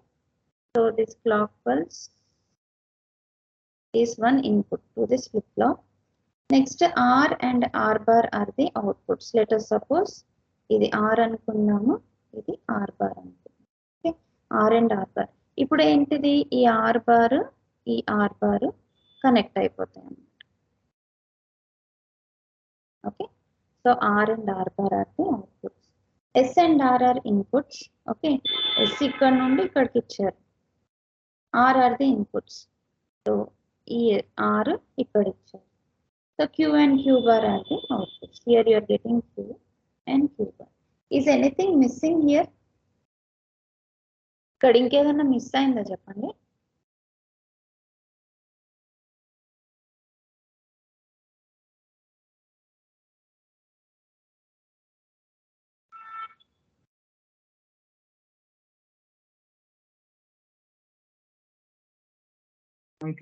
so this clock pulse is 1 input to this flip flop. Next R and R bar are the outputs. Let us suppose ఇది R అనుకున్నాము, ఇది R bar అనుకున్నాము. Okay, R and R bar. ఇప్పుడు ఏంటిది, ఈ R bar ఈ R bar connect అయిపోతాయి అన్నమాట. Okay, so R and R bar are the outputs. S and R are inputs. Okay, S ఇక్కడ నుండి ఇక్కడికి ఇచ్చారు, R are the inputs. So ఈ R ఇక్కడ ఇచ్చారు. So Q and Q bar are the outputs. Here you are getting Q and Q bar. Is anything missing here? ఇక్కడ ఇంకేదైనా miss అయిందా చెప్పండి.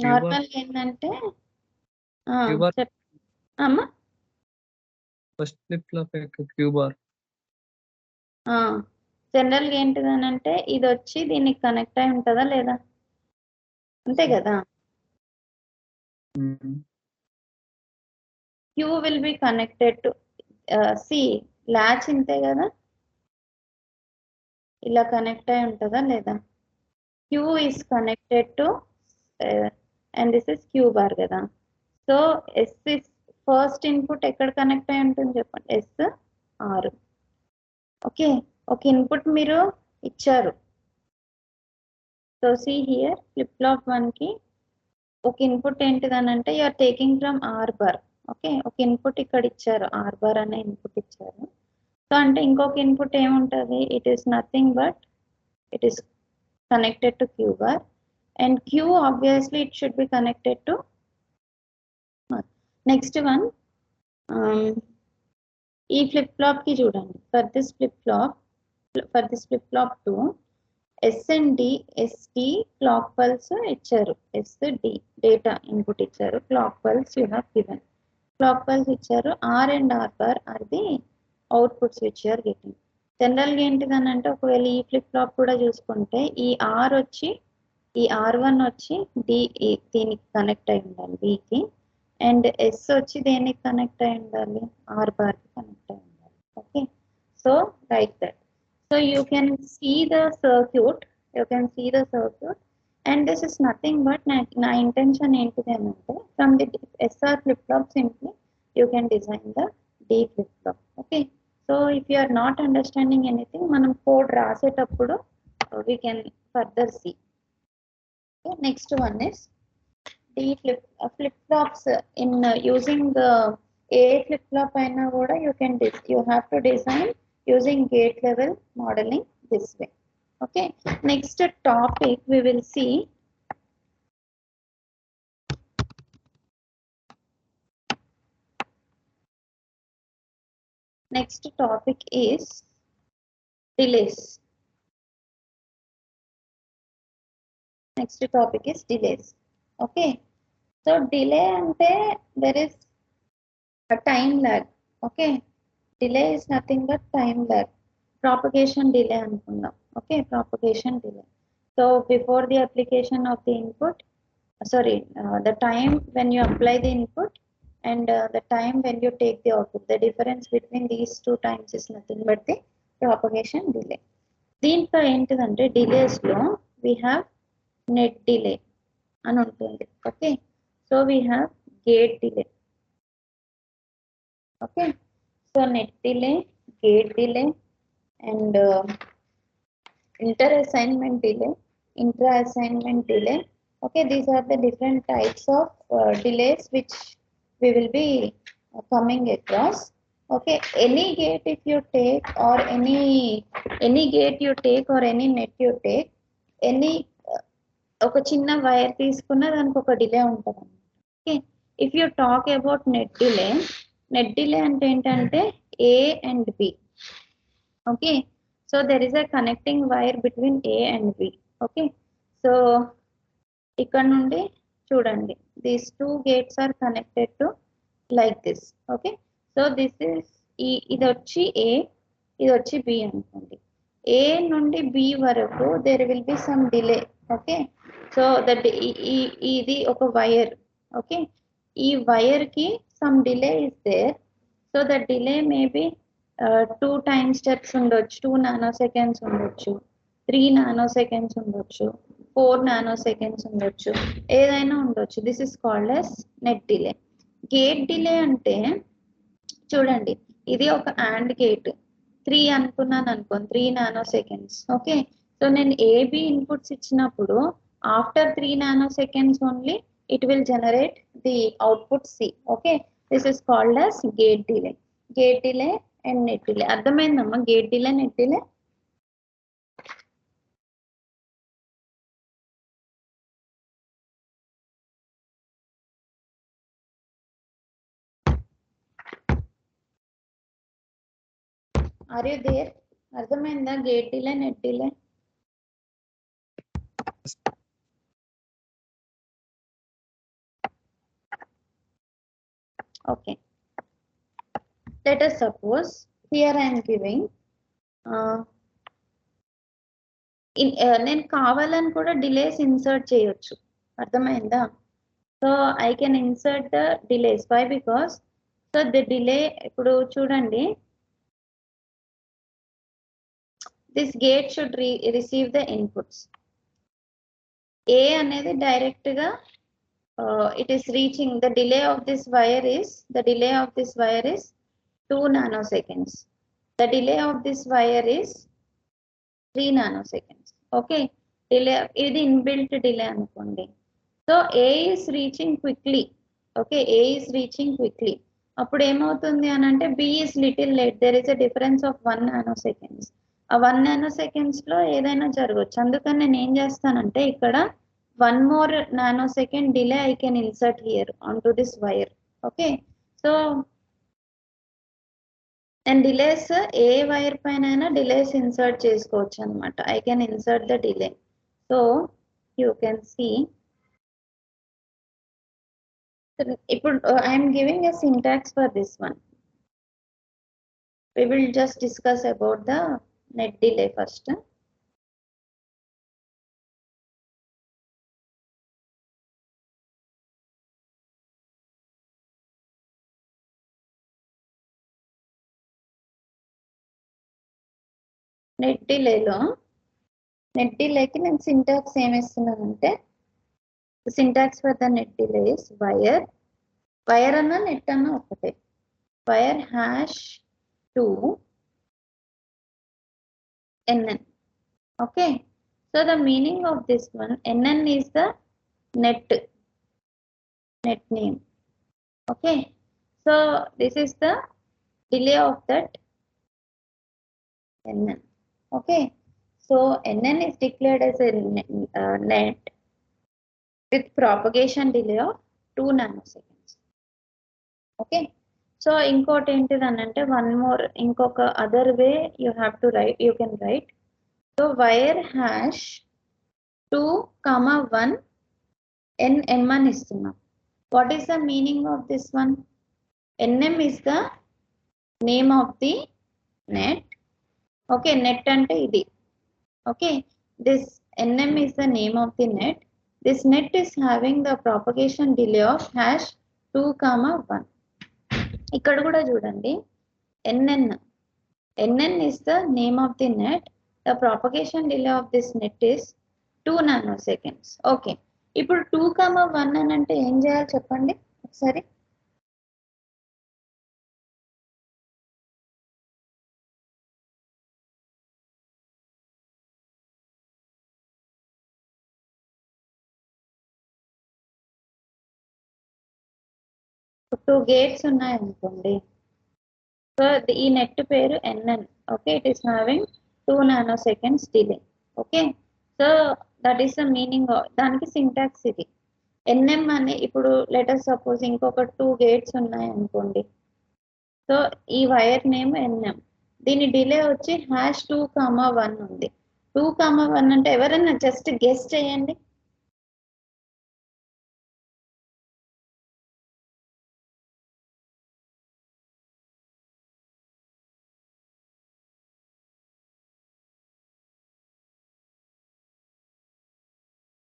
నార్మల్ ఏంటంటే అమ్మా first flip flop queue bar general గా ఏంటిదని అంటే ఇది వచ్చి దీనికి కనెక్ట్ అయి ఉంటుందా లేదా, అంతే కదా. Q will be connected to C latch, ఇంతే కదా, ఇలా కనెక్ట్ అయి ఉంటుందా లేదా. Q is connected to and this is Q bar కదా. So S is first input ఎక్కడ కనెక్ట్ అయి ఉంటుంది చెప్పండి, S R. ఓకే, ఒక ఇన్పుట్ మీరు ఇచ్చారు. So see here flip flop 1 కి ఒక ఇన్పుట్ ఏంటిదని అంటే you are taking from R bar. Okay, ఒక ఇన్పుట్ ఇక్కడ ఇచ్చారు, R bar అనే ఇన్పుట్ ఇచ్చారు. సో అంటే ఇంకొక ఇన్పుట్ ఏముంటుంది, it is nothing but it is connected to Q bar and Q obviously it should be connected to next one. ఈ flip flop కి చూడండి, for this flip flop 2 S and D, SD clock pulse ఇచ్చారు, SD data input ఇచ్చారు, clock pulse you have given, clock pulse ఇచ్చారు. R and R bar are the outputs which you are getting. General గా ఏంటిదని అంటే ఒకవేళ ఈ flip flop కూడా చూసుకుంటే ఈ R వచ్చి ఈ R1 వచ్చి దీనికి కనెక్ట్ అయి ఉండాలి Bకి, అండ్ S వచ్చి దేనికి కనెక్ట్ అయి ఉండాలి, R bar కి కనెక్ట్ అయి ఉండాలి. Okay, so like that. So you can see the circuit, and this is nothing but నా ఇంటెన్షన్ ఏంటిది అని అంటే from the SR flip flop simply you can design the D flip flop. Okay, so if you are not understanding anything, manam code rasetappudu we can further see. Okay, next one is D flip flops. In using the A flip flop aina kuda you have to design using gate level modeling this way. Okay, next topic we will see Next topic is delays. Next topic is delays. Okay. So delay ante there is a time lag. Okay. Delay is nothing but time lag. Propagation delay anukundam. Okay. Propagation delay. So before the application of the input, the time when you apply the input and the time when you take the output, the difference between these two times is nothing but the propagation delay. దీంట్లో ఏంటిదంటే delays లో we have net delay అని ఉంటుంది. Okay, so we have gate delay. Okay, so net delay, gate delay and inter assignment delay, intra assignment delay. Okay, these are the different types of delays which we will be coming across. Okay, any gate if you take or any gate you take or any net you take, any ఒక చిన్న wire తీసుకున్న దానికి ఒక delay ఉంటుంది. Okay, if you talk about net delay అంటే ఏంటంటే A and B. Okay, so there is a connecting wire between A and B. Okay, so ఇక్కడ నుండి చూడండి, these two gates are connected to like this. Okay, so this is ఇది వచ్చి ఏ, ఇది వచ్చి B అనుకోండి. ఏ నుండి బి వరకు there will be some delay. Okay, so that ఇది ఒక వైర్. ఓకే, ఈ వైర్ కి some delay is there. So the delay maybe 2 time steps ఉండొచ్చు, 2 నానో సెకండ్స్ ఉండొచ్చు, 3 నానో సెకండ్స్ ఉండొచ్చు, 4 నానో సెకండ్స్ ఉండొచ్చు, ఏదైనా ఉండొచ్చు. This is called as net delay. Gate delay అంటే చూడండి, ఇది ఒక AND గేట్ 3 అనుకున్నాను అనుకోండి, 3 నానో సెకండ్స్. ఓకే, సో నేను ఏబి ఇన్పుట్స్ ఇచ్చినప్పుడు after 3 nano seconds only it will generate the output C. Okay, this is called as gate delay. Gate delay and net delay. అర్థమైందమ్మా gate delay, net delay? Are you there? అర్థమైందా gate delay, net delay? Okay, let us suppose here I am giving నేను కావాలని కూడా delays insert చేయొచ్చు. అర్థమైందా? So I can insert the delays. Why? Because so the delay, ఇప్పుడు చూడండి, this gate should receive the inputs. A అనేది direct గా it is reaching, the delay of this wire is 2 nanoseconds. The delay of this wire is 3 nanoseconds. Okay, delay ఇది inbuilt delay అనుకోండి. So A is reaching quickly. Okay, A is reaching quickly. అప్పుడు ఏమవుతుంది అని అంటే B is little late. There is a difference of 1 nanoseconds. ఆ 1 nanoseconds లో ఏదైనా జరగవచ్చు. అందుకని నేను ఏం చేస్తానంటే ఇక్కడ 1 more nanosecond delay I can insert here onto this wire. Okay, so and delays A wire పైన delays insert చేసుకోవచ్చు అన్నమాట. I can insert the delay. So you can see, ఇప్పుడు I am giving a syntax for this one. We will just discuss about the net delay first. Net డిలేకి నేను syntax ఏమిస్తున్నానంటే, syntax for the net delay is wire అన్నా net అన్నా ఒకటే. Wire hash 2 NN. Okay, so the meaning of this one, NN is the net name. Okay, so this is the delay of that NN. Okay, so NN is declared as a net with propagation delay of 2 nanoseconds. Okay, so ఇంకోటి ఏంటిదని అంటే one more ఇంకొక other way you have to right, you can write. So wire hash 2, 1 nm అని ఇస్తున్నాం. What is the meaning of this one? nm is the name of the net. Okay, net అంటే ఇది. Okay, this nm is the name of the net. This net is having the propagation delay of hash 2, 1. ఇక్కడ కూడా చూడండి, nn is the name of the net. The propagation delay of this net is 2 nanoseconds. Okay, ఇప్పుడు 2, 1 అని అంటే ఏం చేయాలి చెప్పండి ఒకసారి. టూ గేట్స్ ఉన్నాయనుకోండి. సో ఈ నెట్ పేరు nn. Okay, it is having 2 nanoseconds delay. Okay, so that is the meaning. దానికి సింటాక్స్ ఇది. nm అని ఇప్పుడు లెటర్ సపోజ్ ఇంకొక 2 గేట్స్ ఉన్నాయనుకోండి. సో ఈ వైర్ నేమ్ nm, దీని డిలే వచ్చి హ్యాష్ 2, 1 ఉంది. 2, 1 అంటే ఎవరైనా జస్ట్ గెస్ చేయండి.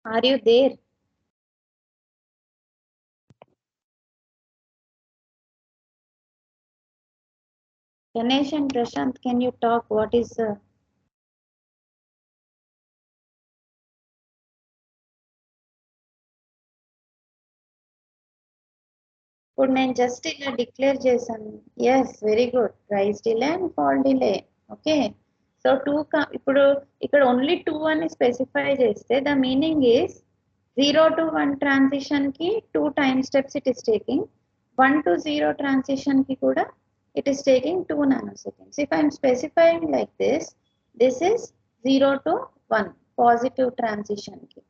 Are you there? Ganesh and Prashant, can you talk? What is ఇప్పుడు నేను జస్ట్ ఇలా డిక్లేర్ చేశాను. Yes, very good. Rise delay and fall delay. Okay, so ఇప్పుడు ఇక్కడ ఓన్లీ 2 అని స్పెసిఫై చేస్తే the meaning is 0 to 1 transition కి 2 time steps it is taking. 1 to 0 transition కి కూడా it is taking 2 nanoseconds. If I am specifying like this, this is 0 to 1 positive transition కి.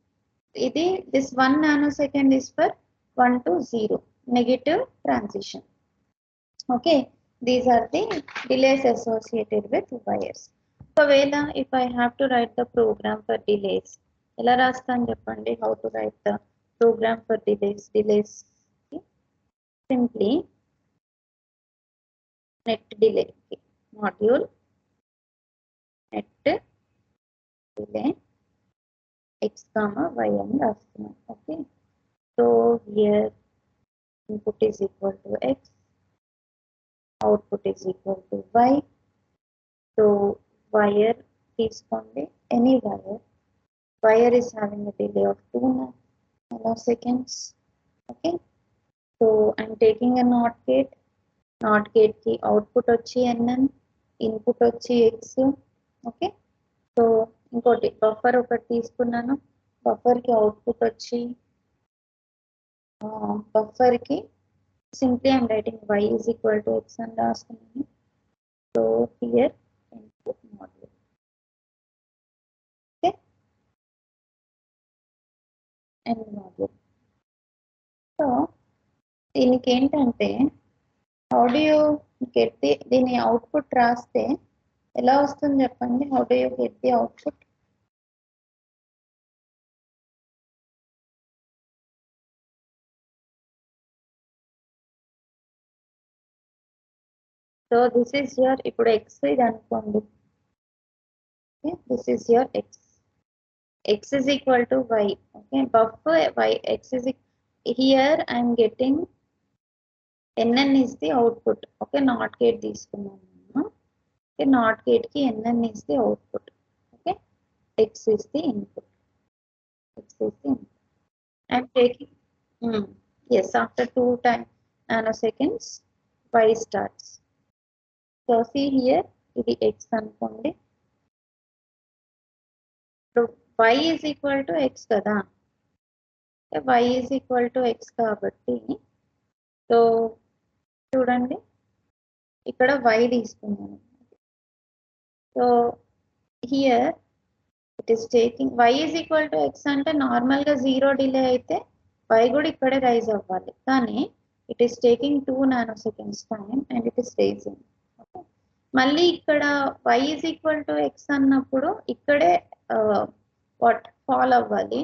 ఇది this 1 nanosecond is for 1 to 0 negative transition. Okay, these are the delays associated with wires. ఒకవేళ if I have to write the program for delays, ఎలా రాస్తాను చెప్పండి? How to write the program for delays simply net delay module net delay x, y అని రాస్తున్నాం. Okay, so here input is equal to x, output is equal to y. So wire తీసుకోండి, any wire is having a delay of 2 nanoseconds. Okay, so I'm taking a NOT gate కి output వచ్చి nn, input వచ్చి x. Okay, so ఇంకోటి buffer ఒకటి తీసుకున్నాను. Buffer కి output వచ్చి buffer కి simply I'm writing y is equal to x అని రాస్తున్నాను. So here input module. Okay, and module. So దీనికి ఏంటంటే హౌ డు యూ గెట్ దీని అవుట్పుట్ రాస్తే ఎలా వస్తుంది చెప్పండి? How do you get the output? So this is your, ఇప్పుడు ఎక్స్ ఇది అనుకోండి. This is your ex. X is equal to y. Okay, buffer y, x is here I am getting nn is the output. Okay, not gate తీసుకున్నాను. Okay, not gate ki nn is the output. Okay, x is the input. I am taking yes, after 2 nanoseconds y starts. So see here, ఇది x అనుకోండి. y is equal to x కదా, y is equal to x కాబట్టి so చూడండి ఇక్కడ y తీసుకున్నాను. So here it is taking y is equal to x అంటే నార్మల్గా 0 delay అయితే y కూడా ఇక్కడే రైజ్ అవ్వాలి. కానీ it is taking 2 nanoseconds time and it is raising. Okay. మళ్ళీ ఇక్కడ y is equal to x అన్నప్పుడు ఇక్కడే fall అవ్వాలి,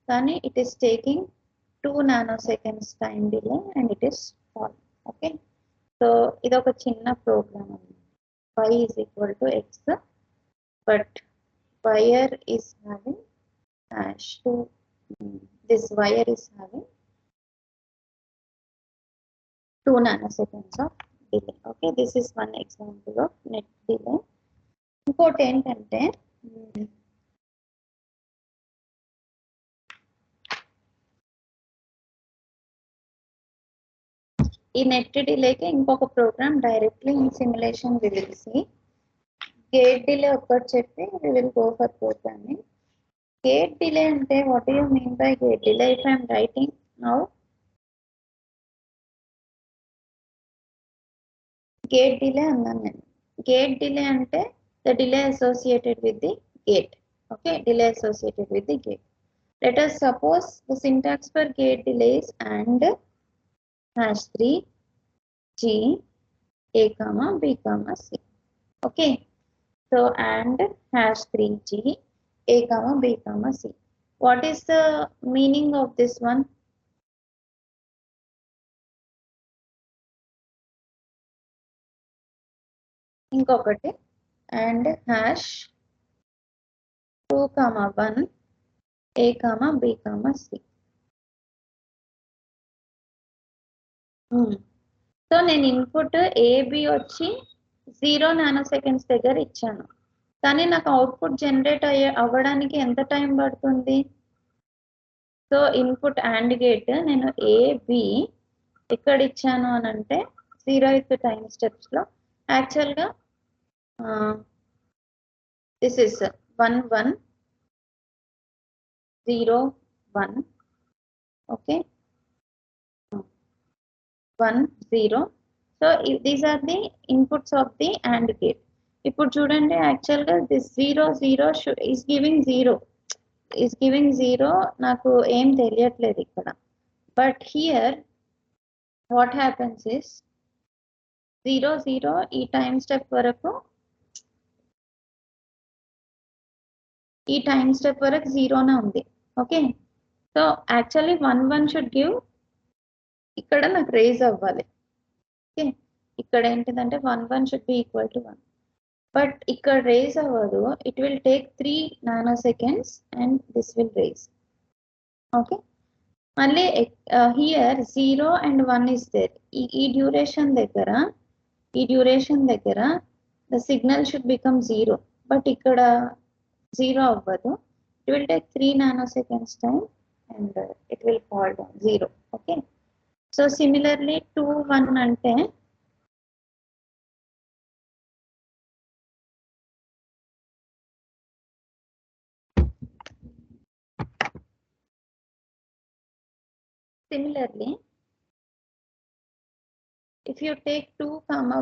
కానీ it is taking 2 nanoseconds time delay and it is fall. Okay. So ఇది ఒక చిన్న ప్రోగ్రామ్ అండి. y is equal to x, but wire is having this wire is having 2 nanoseconds of delay. Okay, this is one example of net delay. ఇంకోటి ఏంటంటే ఈ net డిలేకి ఇంకొక program directly in simulation we will see. Gate delay ఒక్కటి చెప్పి we will go for programming. Gate delay అంటే what do you mean by gate delay? If I'm writing now gate delay అన్నాను నేను. గేట్ డిలే అంటే the delay associated with the gate. Okay, delay associated with the gate. Let us suppose the syntax for gate delay is and #3 G A comma B comma C. Okay, so and #3 G A comma B comma C. What is the meaning of this one? ఇంకొకటి and #2 comma 1 A comma B comma C. So నేను input AB వచ్చి 0 నానోసెకండ్స్ దగ్గర ఇచ్చాను, కానీ నాకు output generate అవ్వడానికి ఎంత time పడుతుంది? సో ఇన్పుట్ అండ్ గేట్ నేను ఏబి ఎక్కడ ఇచ్చాను అని అంటే 0th టైం స్టెప్స్లో. యాక్చువల్గా this is 1 1 0 1. Okay, 1 0. So these are the inputs of the and gate. ఇప్పుడు చూడండి, యాక్చువల్గా దిస్ 0 0 ఈస్ గివింగ్ 0. నాకు ఏం తెలియట్లేదు ఇక్కడ. But here what happens is 0 0 ఈ టైం స్టెప్ వరకు 0నే ఉంది. Okay, so actually 1 1 should give, ఇక్కడ నాకు రేజ్ అవ్వాలి. ఓకే, ఇక్కడ ఏంటిదంటే 1 1 should be equal to 1, but ఇక్కడ రేజ్ అవ్వదు. It will take 3 nanoseconds and this will raise. Okay, మళ్ళీ హియర్ 0 and 1 ఇస్ దేర్. ఈ డ్యూరేషన్ దగ్గర the signal should become 0, but ఇక్కడ 0 అవ్వదు. It will take 3 nanoseconds time and it will fall down 0. Okay, so similarly 2 1 అంటే similarly if you take 2 comma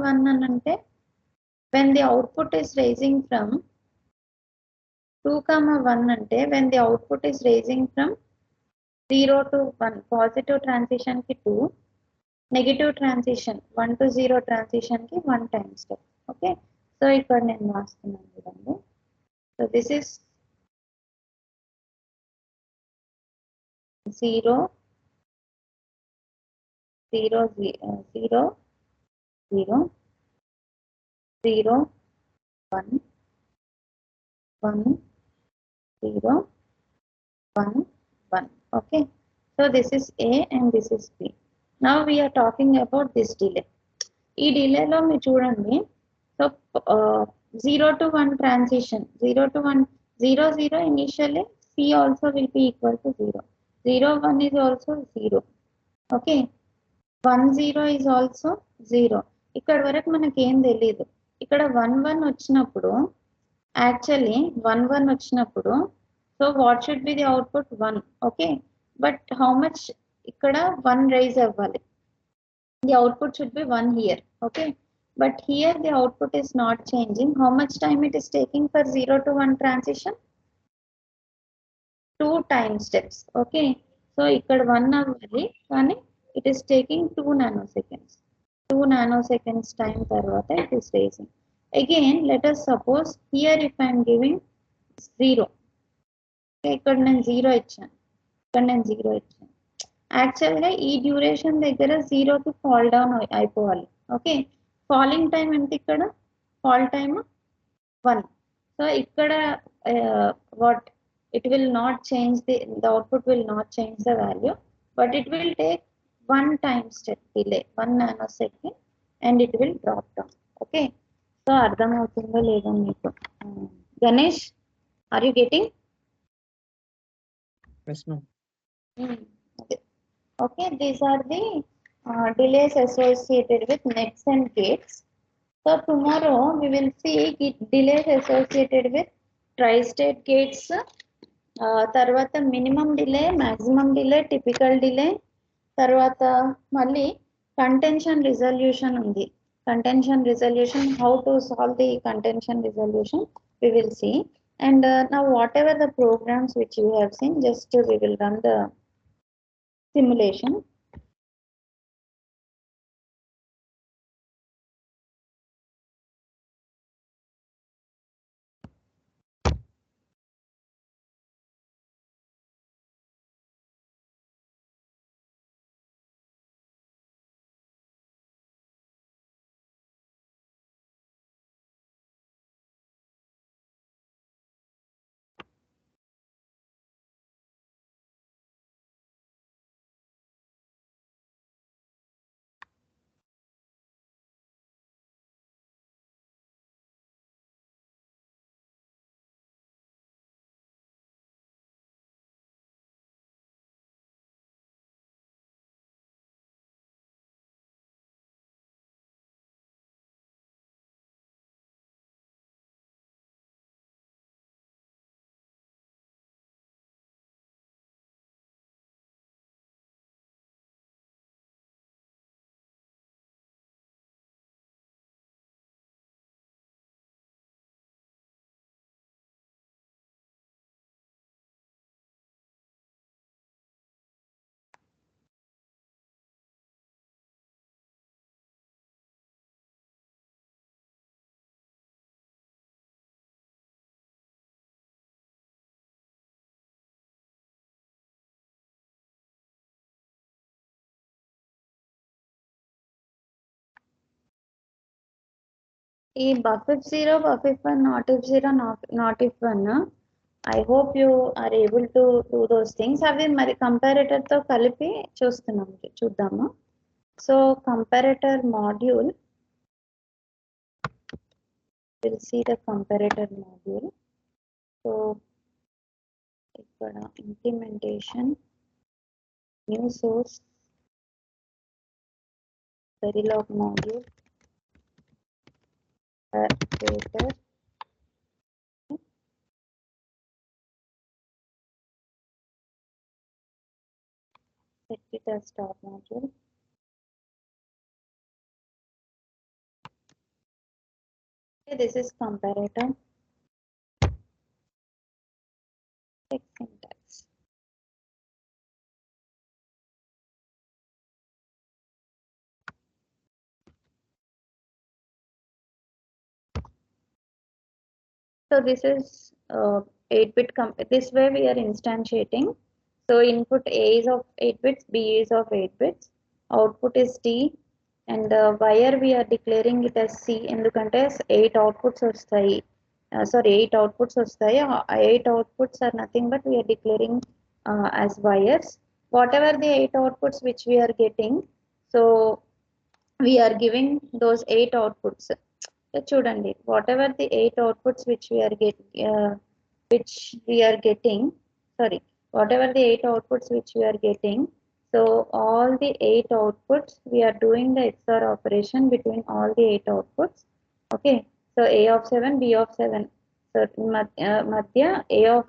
1 అంటే when the output is raising from 2 comma 1 అంటే when the output is raising from 0 to 1, positive transition కి 2, negative transition 1 to 0 transition కి 1 time step. Okay, so ఇక్కడ నేను రాస్తున్నాను చూడండి. So this is 0 0 0 0 0 0 1 1 0 1 1. Okay, so this is A and this is B. Now we are talking about this delay. ఈ డిలేలో మీరు చూడండి, so 0 to 1 transition, 0 to 1 0 0 initially C also will be equal to 0, 0 1 is also 0. Okay, 1 0 is also 0. ఇక్కడ వరకు మనకి ఏం తెలియదు. ఇక్కడ 1 1 వచ్చినప్పుడు, యాక్చువల్లీ 1 1 వచ్చినప్పుడు, so what should be the output 1. Okay, but how much ఇక్కడ 1 రైజ్ అవ్వాలి. The output should be 1 here. Okay, but here the output is not changing. How much time it is taking for 0 to 1 transition? 2 time steps. Okay, so ఇక్కడ 1 అవ్వాలి, కానీ it is taking 2 nanoseconds. 2 nanoseconds time tarvata it is raising. Again, let us suppose here if I am giving 0. ఇక్కడ నేను 0 ఇచ్చాను, ఇక్కడ నేను 0 ఇచ్చాను. యాక్చువల్గా ఈ డ్యూరేషన్ దగ్గర 0కి ఫాల్ డౌన్ అయిపోవాలి. ఓకే, ఫాలింగ్ టైం ఎంత ఇక్కడ? Fall time 1. సో ఇక్కడ what it will not change the output will not change the value, but it will take 1 time step delay, 1 nanosecond, and it will drop down. Okay, so ardham avutundo ledo meeku? Ganesh, are you getting? Yes, ma'am. Okay, these are the delays associated with nets and gates. So tomorrow we will see delays associated with tri-state gates, తర్వాత minimum delay, maximum delay, typical delay, తర్వాత మళ్ళీ contention resolution ఉంది. Contention resolution, how to solve the contention resolution we will see. And now whatever the programs which you have seen, just we will run the simulation. ఈ buff if 0, buff if 1, not if 0, not if 1, I hope you are able to do those things. అవి మరి కంపారేటర్తో కలిపి చూద్దాము. So comparator module, will see the comparator module. So ఇక్కడ implementation, new source, Verilog module, paper, set it as start module. Okay, this is comparator. Check syntax. So this is 8-bit. This way we are instantiating. So input A is of 8 bits, B is of 8 bits, output is T, and wire we are declaring it as C. ఎందుకంటే 8 outputs వస్తాయి. Sorry, 8 outputs వస్తాయి. 8 outputs are nothing but we are declaring as wires. Whatever the 8 outputs which we are getting, so we are giving those 8 outputs. చూడండి, whatever the 8 outputs which we are getting, sorry, whatever the 8 outputs which we are getting, so all the 8 outputs we are doing the XOR operation between all the 8 outputs. Okay, so A of 7, B of 7, so madhya A of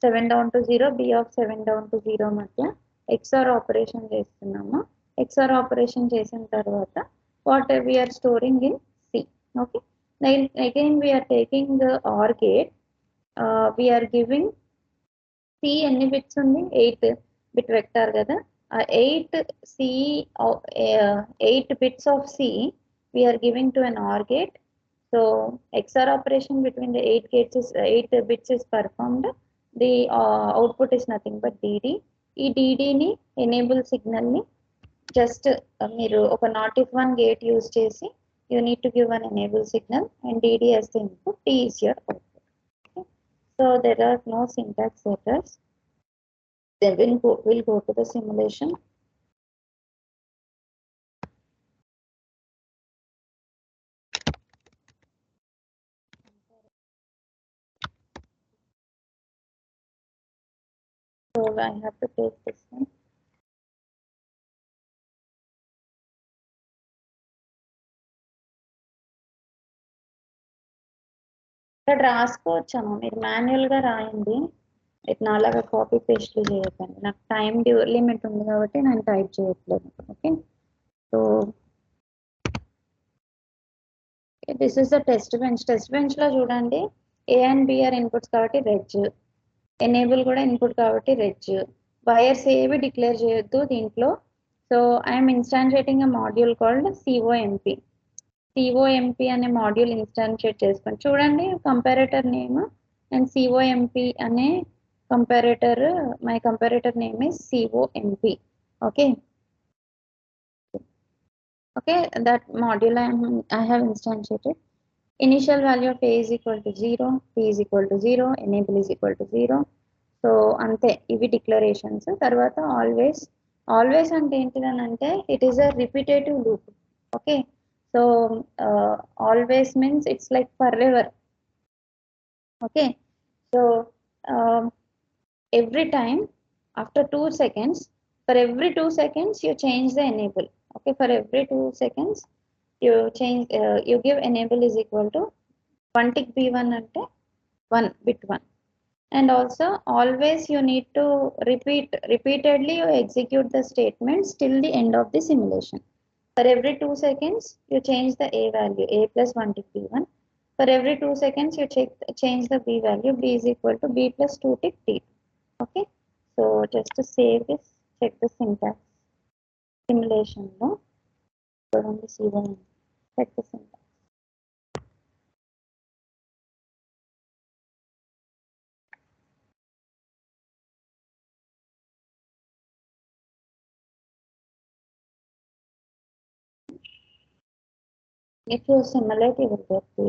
7 down to 0, B of 7 down to 0 madhya XOR operation చేస్తున్నాము. XOR operation చేసిన తర్వాత what we are storing in C. Okay, then again we are taking the OR gate. We are giving C ఎన్ని bits ఉంది? 8 bit vector కదా. 8 bits of C we are giving to an OR gate. So XOR operation between the 8 bits is performed. The output is nothing but DD. ఈ DDని enable signal ని just మీరు ఒక not if one gate use చేసి you need to give an enable signal and DD as the input, D is your output. Okay. So there are no syntax errors. Then we'll go to the simulation. So I have to take this one. ఇక్కడ రాసుకోవచ్చాము, మీరు మాన్యువల్గా రాయండి. It నాలాగా copy పేస్ట్లు చేయకండి. నాకు time limit ఉంది కాబట్టి నేను టైప్ చేయట్లేదు. Okay, so this is the test bench. Test బెంచ్లో చూడండి, A and B are inputs కాబట్టి రెజ్, ఎనేబుల్ కూడా ఇన్పుట్ కాబట్టి రెజ్. వైర్స్ ఏవి డిక్లేర్ చేయొద్దు దీంట్లో. So I'm instantiating a module called COMP. COMP అనే మాడ్యూల్ ఇన్స్టాన్షియేట్ చేసుకోండి. చూడండి కంపారేటర్ నేమ్ అండ్ సిఓఎంపి అనే comparator, my comparator name is COMP. Okay, okay, that module I have instantiated. Initial value of A is equal to 0, P is equal to 0, enable is equal to 0. So ante ivi declarations. Tarvata always ante entidani ante it is a repetitive loop. Okay, so always means it's like forever. Okay, so every time after 2 seconds, for every 2 seconds you change the enable. Okay, for every 2 seconds you change, you give enable is equal to 1 tick b1 ante 1 bit 1. And also always you need to repeatedly you execute the statements till the end of the simulation. For every 2 seconds you change the a value, a plus 1 tick b1. For every 2 seconds you change the b value, b is equal to b plus 2 tick t. Okay, so just to save this, check the syntax. Simulation no, చూడండి C1, check the syntax. If you simulate, you will get the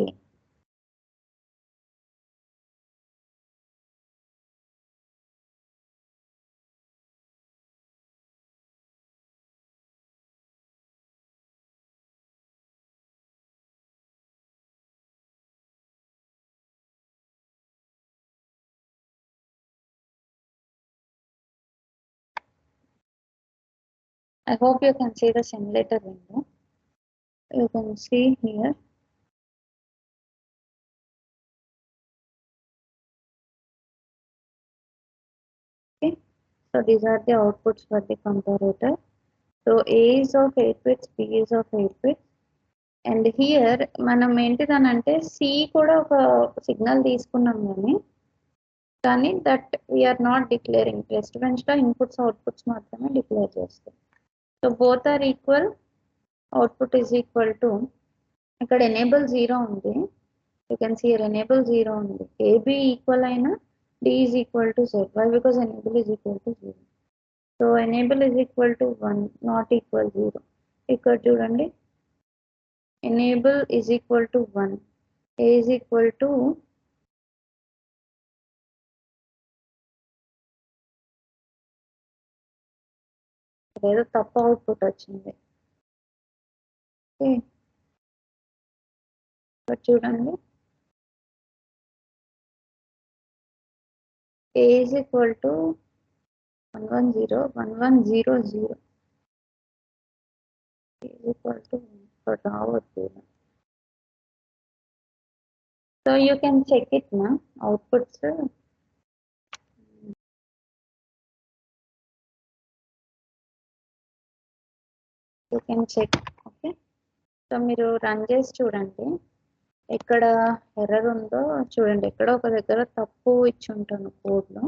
I hope you can see the simulator window. You can see here. Okay, so these are the outputs for the comparator. So A is of 8 bits, B is of 8 bits. And here మనం ఏంటిదనంటే C కూడా ఒక signal తీసుకున్నాం కానీ that we are not declaring. Test బెంచ్లో inputs outputs మాత్రమే declare చేస్తాం. So both are equal, output is equal to, ఇక్కడ enable 0 ఉంది, యూ కెన్ సీ ఎనేబుల్ 0 ఉంది. ఏబి ఈక్వల్ అయినా D is equal to Z. Why? Because enable is equal to 0. So enable is equal to 1, not equal 0. ఇక్కడ చూడండి, enable is equal to 1, A is equal to ఏదో తప్పు output వచ్చింది. ఇక్కడ చూడండి, A is equal to 1101100. A is equal to రావద్దు. So you can check it na outputs. You can check. Okay, so మీరు run చేసి చూడండి, ఎక్కడ ఎర్రర్ ఉందో చూడండి. ఎక్కడ ఒక దగ్గర తప్పు ఇచ్చి ఉంటాను కోడ్లో.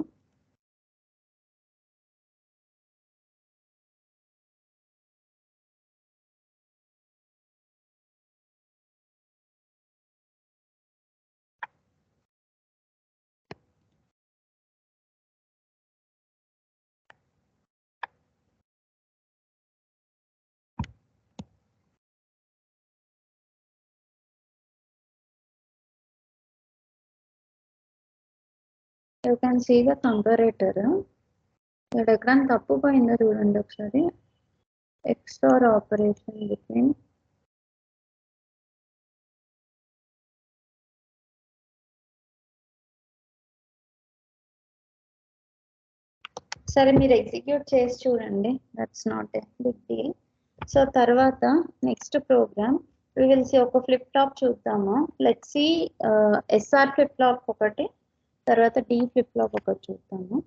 You can see the comparator. ఇక్కడ ఎక్కడైనా తప్పు పోయిందో చూడండి ఒకసారి. XOR ఆపరేషన్ బిట్వీన్ సరే మీరు ఎగ్జిక్యూట్ చేసి చూడండి, that's not a big deal. So తర్వాత next program we will see ఒక ఫ్లిప్ ఫ్లాప్ చూద్దాము. Let's see SR flip flop ఒకటి, తర్వాత D ఫ్లిప్ ఫ్లాప్ ఒకటి చూద్దాము.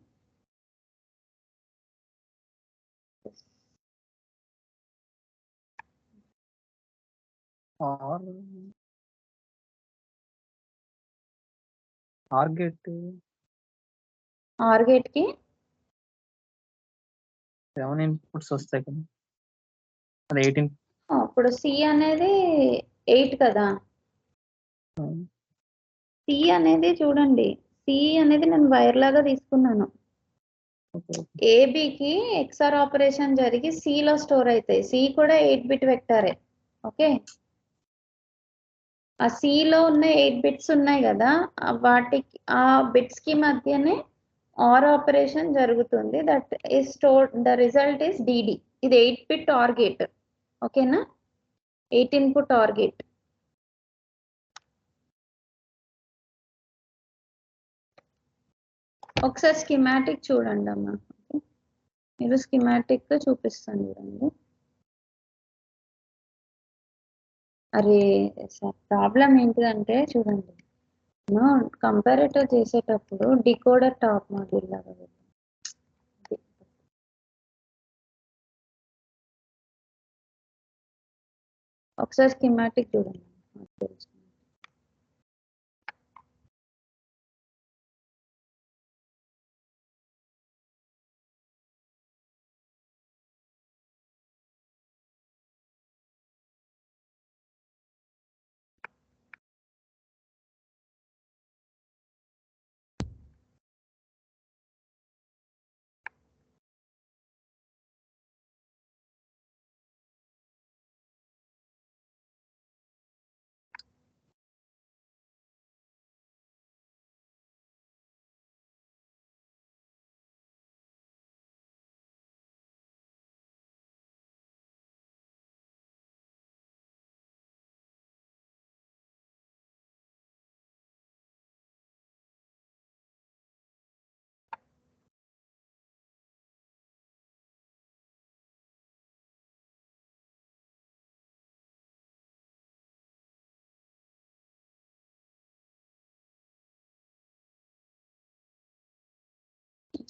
ఆర్ గేట్ ఆర్ గేట్ కి 7 ఇన్పుట్స్ వస్తాయి కదా, అది 18. అప్పుడు సి అనేది 8 కదా. సి అనేది చూడండి, సి అనేది నేను వైర్ లాగా తీసుకున్నాను. ఏబికి ఎక్స్ఆర్ ఆపరేషన్ జరిగి సిలో స్టోర్ అవుతాయి. సి కూడా 8 బిట్ వెక్టారే. ఓకే, ఆ సిలో ఉన్న 8 బిట్స్ ఉన్నాయి కదా, వాటికి ఆ బిట్స్ కి మధ్యనే ఆర్ ఆపరేషన్ జరుగుతుంది. That is store, the result is DD. ఇది 8 బిట్ ఆర్ గేట్. ఓకేనా, 8 ఇన్పుట్ ఆర్ గేట్. ఒకసారి స్కీమాటిక్ చూడండి అమ్మా, మీరు స్కీమాటిక్ చూపిస్తాను చూడండి. అరే సార్, ప్రాబ్లం ఏంటిదంటే చూడండి, కంపారేటర్ చేసేటప్పుడు డికోడర్ టాప్ మాడ్యూల్ లాగా పెట్టాం. ఒకసారి స్కీమాటిక్ చూడండి.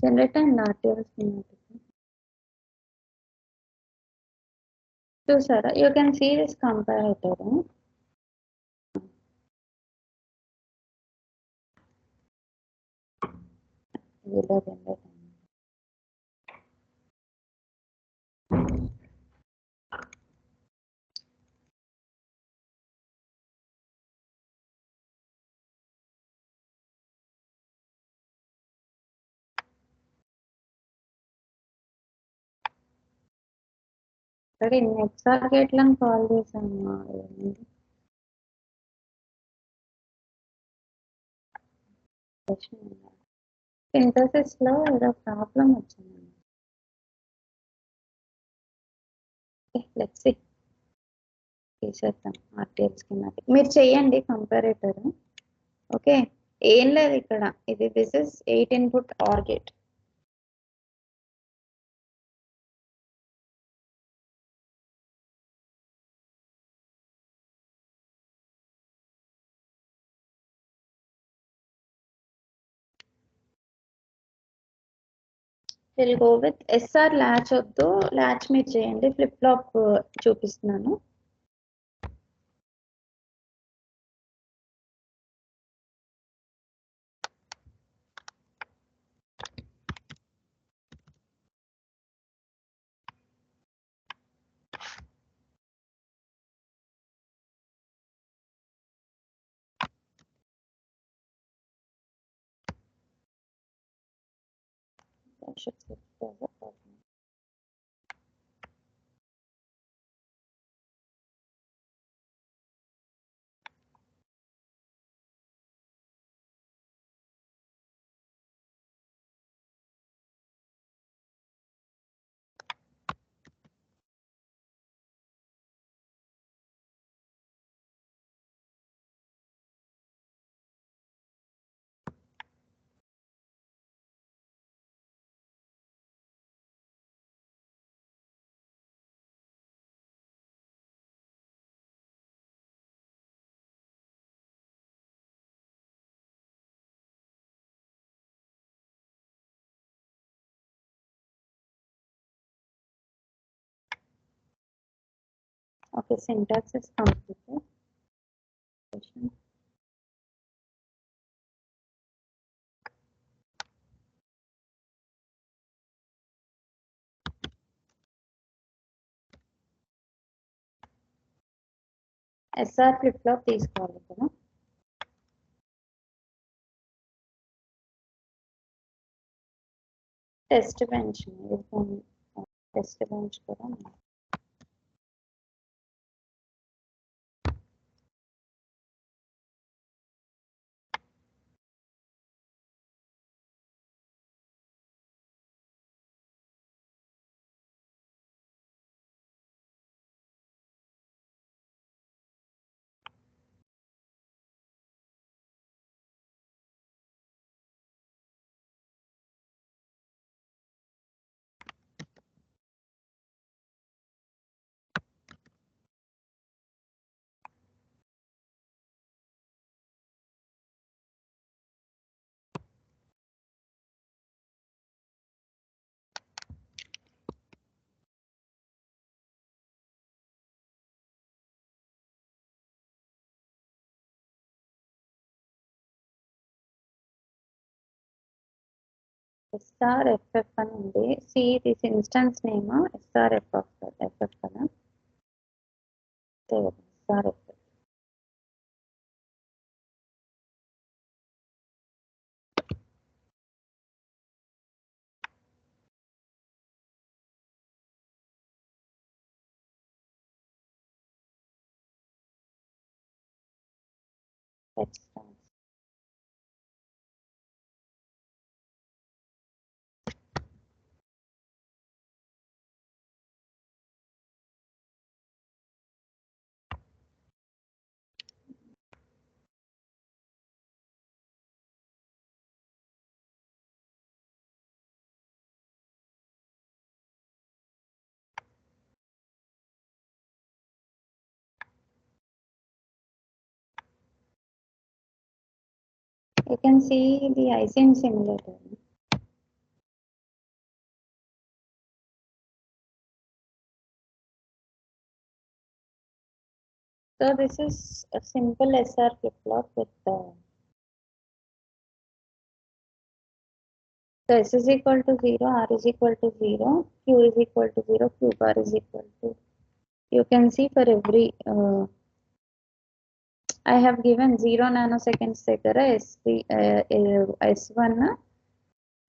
జనరేటర్ అండ్ ఆర్టీఎల్ స్కీమాటిక్ చూసారా? You can see this comparator. ఇలా జనరేటర్. ఇక్కడ ఇన్ని ఎక్స్ఆర్ గేట్లను కాల్ చేశాను. సింథసిస్ లో ఏదో ప్రాబ్లం వచ్చింది. లెట్స్ సీ, తీసేద్దాం ఆర్టీఎల్ స్కీమాటిక్. మీరు చెయ్యండి కంపారేటర్. ఓకే, ఏం లేదు ఇక్కడ, ఇది this is 8 input or gate. Will go with SR latch వద్దు, ల్యాచ్ మీరు చేయండి. ఫ్లిప్ ఫ్లాప్ చూపిస్తున్నాను. Should be Okay, syntax is completed. SR flip-flop తీసుకోవాలి కదా. టెస్ట్ బెంచ్ టెస్ట్ బెంచ్ కూడా SRFF అని ఉంది. See this instance name SRFF కదా. SRFF. You can see the ISIN simulator. So this is a simple SR flip-flop with so S is equal to 0, R is equal to 0, Q is equal to 0, Q bar is equal to. You can see for every I have given 0 nanoseconds దగ్గర S1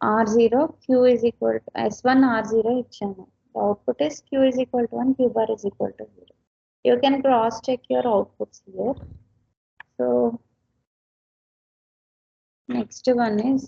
R0 Q is equal to S1 R0 ఇచ్చాను. The output is Q is equal to 1, Q bar is equal to 0. You can cross check your outputs here. So next one is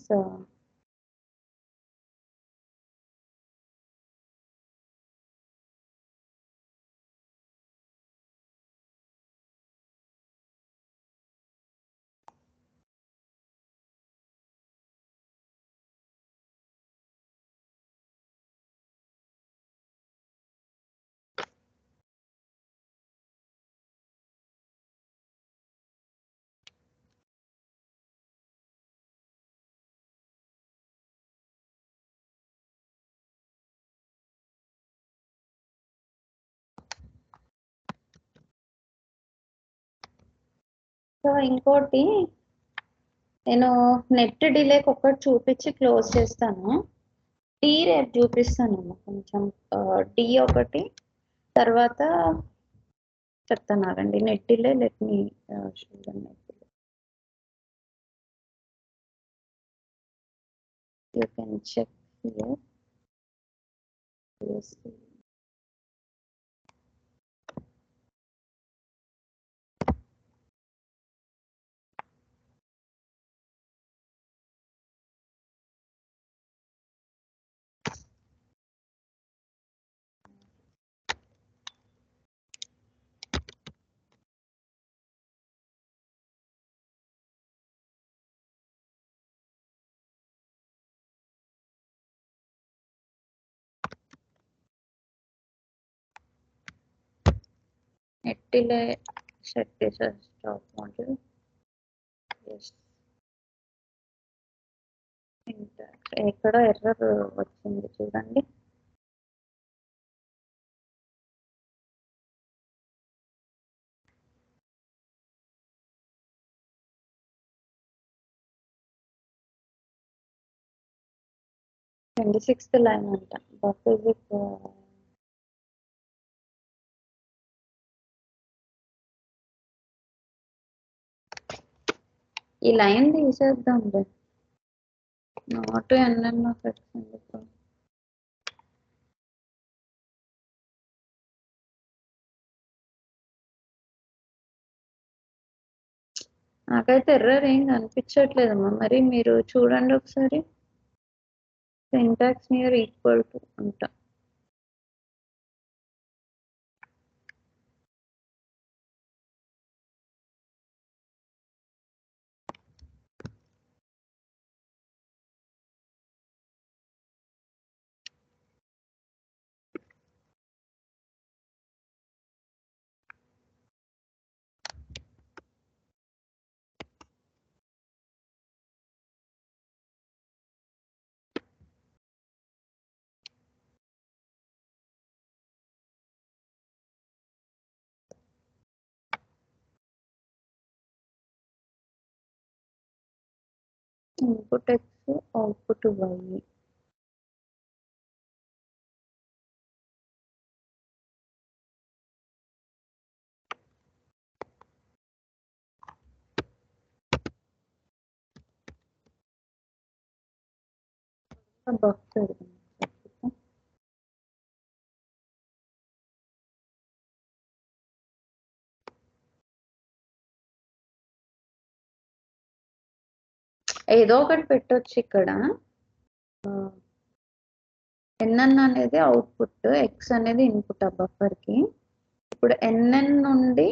so ఇంకోటి నేను net డిలేకి ఒకటి చూపించి close చేస్తాను. D రేపు చూపిస్తాను కొంచెం. D ఒకటి తర్వాత చెప్తాను ఆగండి. Net delay let me you can check here. Net delay set చేసాను స్టాప్ మాడ్యూల్. ఎక్కడో ఎర్రర్ వచ్చింది చూడండి. 26th line అంట. బఫర్ ఈ లైన్ తీసేద్దాం రే. నాట్ ఎన్నెన్నో పెట్టింది. నాకైతే ఎర్రర్ ఏం కనిపించట్లేదమ్మా. మరి మీరు చూడండి ఒకసారి. సింటాక్స్ నియర్ ఈక్వల్ టు అంట. Input X output Y. Buffer ఏదో ఒకటి పెట్టొచ్చు ఇక్కడ. ఎన్ఎన్ అనేది అవుట్పుట్, ఎక్స్ అనేది ఇన్పుట్ ఆ బఫర్ కి. ఇప్పుడు ఎన్ఎన్ నుండి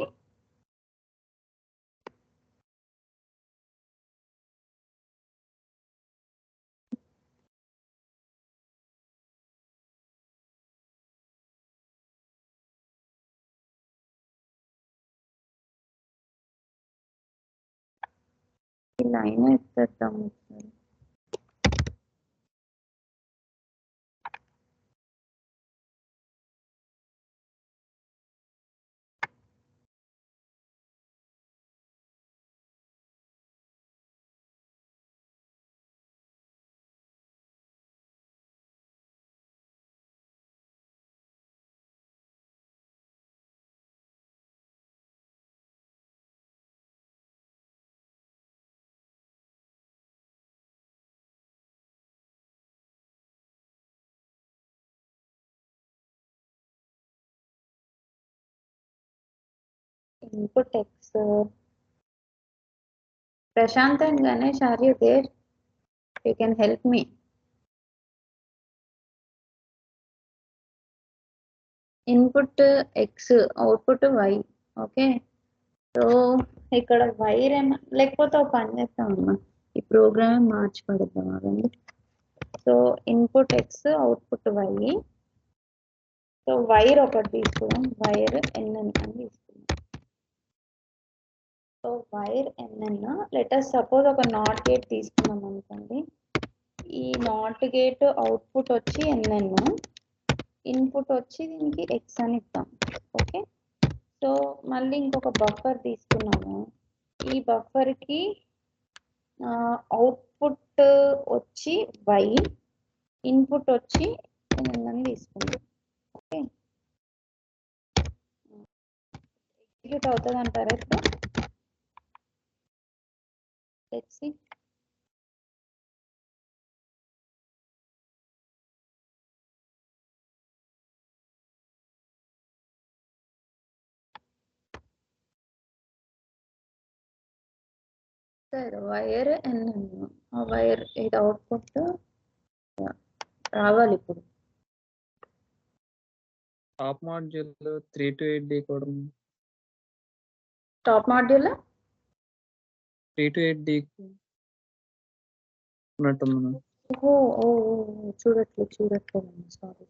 ఈ లైన్ ఎత్తేద్దాం ఒకసారి. Input X. Prashant and Ganesh, are you there? You can help me. Input X, output Y. Okay, so ఇక్కడ వైర్ లేకపోతే ఒక పని చేస్తామమ్మా, ఈ ప్రోగ్రామ్ మార్చి పడతాం అదండి. So input X, output Y. So wire ఒకటి తీసుకున్నాం, వైర్ ఎన్ఎన్ అని తీసుకున్నాం. So wire NN, let us suppose ఒక నాట్ గేట్ తీసుకున్నాం అనుకోండి. ఈ నాట్ గేట్ అవుట్పుట్ వచ్చి ఎన్ఎన్, ఇన్పుట్ వచ్చి దీనికి ఎక్స్ అని ఇద్దాం. ఓకే, సో మళ్ళీ ఇంకొక బఫర్ తీసుకున్నాము. ఈ బఫర్ కి అవుట్పుట్ వచ్చి వై, ఇన్పుట్ వచ్చి ఎన్ఎన్ తీసుకున్నాం. ఓకే, ఎగ్జిక్యూట్ అవుతుంది అంటారా ఇప్పుడు? Let's see. సరే, వైర్ ఎన్ఎన్, ఆ వైర్ ఇది అవుట్పుట్ రావాలి ఇప్పుడు. Top module 3 to 8 decoder. Top module 3 to 8 డీ ఉన్నట్టుంది. ఓ ఓ చూడట్లేదు, sorry.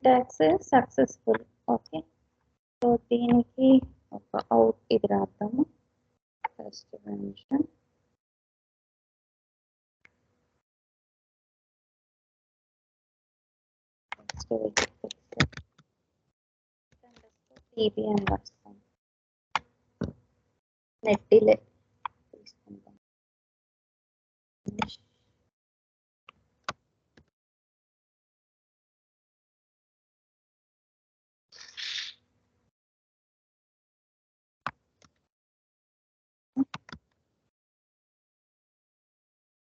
Syntax successful. Okay, so దీనికి ఒక అవుట్ ఇది రాద్దాము. ఫస్ట్ మెన్షన్ టీబీ అని రాస్తాం. నెట్ డిలే తీసుకుంటాం.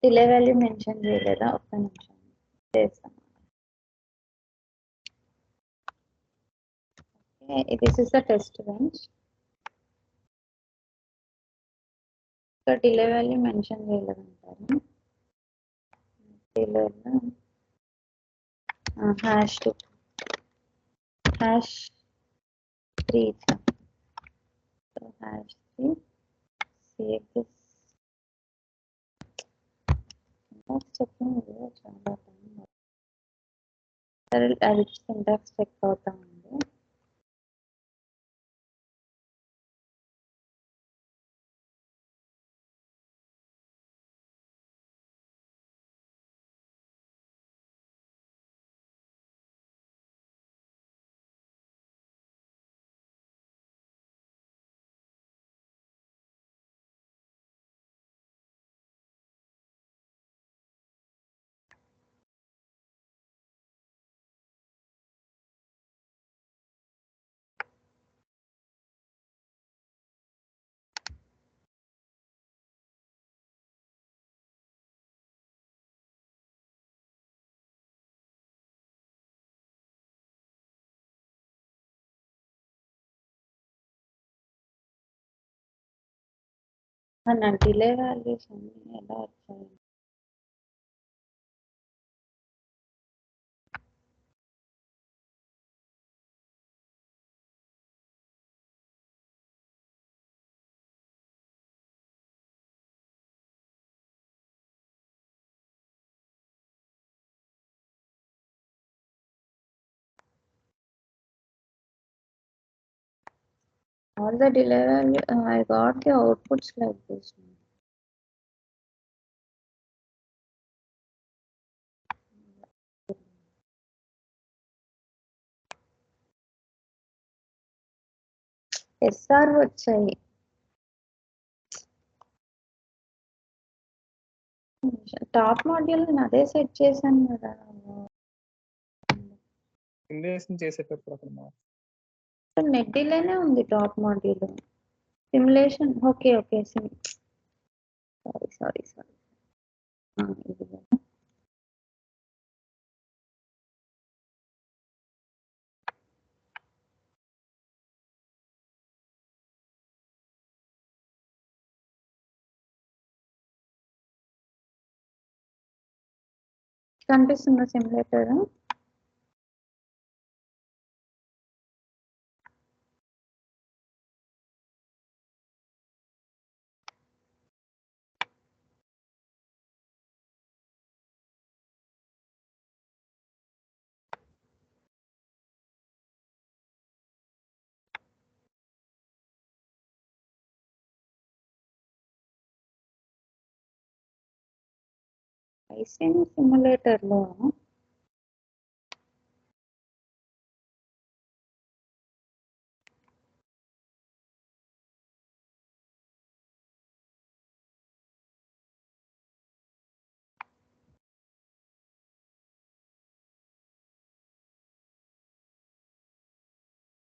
డిలే వాల్యూ మెన్షన్ చేయలేదా? ఒక్క నిమిషం చేస్తాం. This is the test bench. ఇక్కడ డిలే వాల్యూ మెన్షన్ చేయలేదంటారు. డిలేలో హ్యాష్ 2 హ్యాష్ 3 ఇచ్చాం. So hash 3 save this. చెప్పింది చాలా టైం. సరే అది సింటాక్స్ చెక్ అవుతా ఉంది. నా డిలే వాల్యూస్ అన్ని ఎలా వచ్చాయి? All the delay value, I got the outputs like this. SR వచ్చాయి. టాప్ మాడ్యూల్ నేను అదే సెట్ చేశాను కదా. సిమ్యులేషన్ చేసేటప్పుడు అక్కడ నెట్ డిలేనే ఉంది top module. Simulation okay okay sorry కనిపిస్తుందా సిమ్యులేటర్? ఐసీఎం సిమ్యులేటర్ లో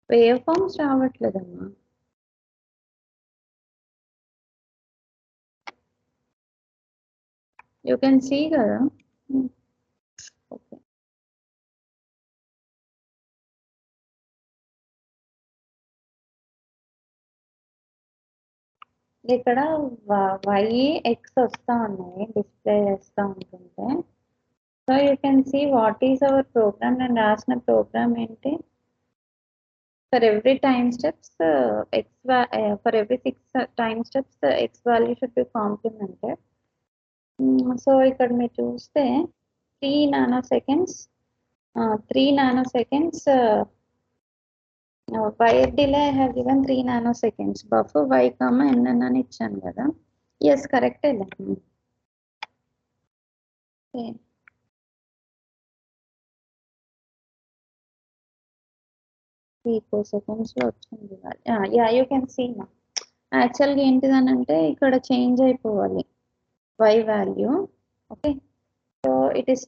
వేవ్ ఫార్మ్స్ రావట్లేదమ్మా. యూ కెన్ సీ కదా. ఓకే, ఇక్కడ వై ఎక్స్ వస్తా ఉన్నాయి డిస్ప్లే చేస్తూ ఉంటుంటే. So you can see what is our program. నేను రాసిన ప్రోగ్రామ్ ఏంటి? For every time steps for every 6 time steps X value should be complemented. So ఇక్కడ మీరు చూస్తే 3 nanoseconds 3 nanoseconds. Wire delay I have given 3 nanoseconds. Buffer y comma n అని ఇచ్చాను కదా. Yes, correct. Okay. 3 seconds లో వచ్చింది. Yeah, you can see now. యాక్చువల్గా ఏంటిదని అంటే ఇక్కడ చేంజ్ అయిపోవాలి y value. Okay, so it is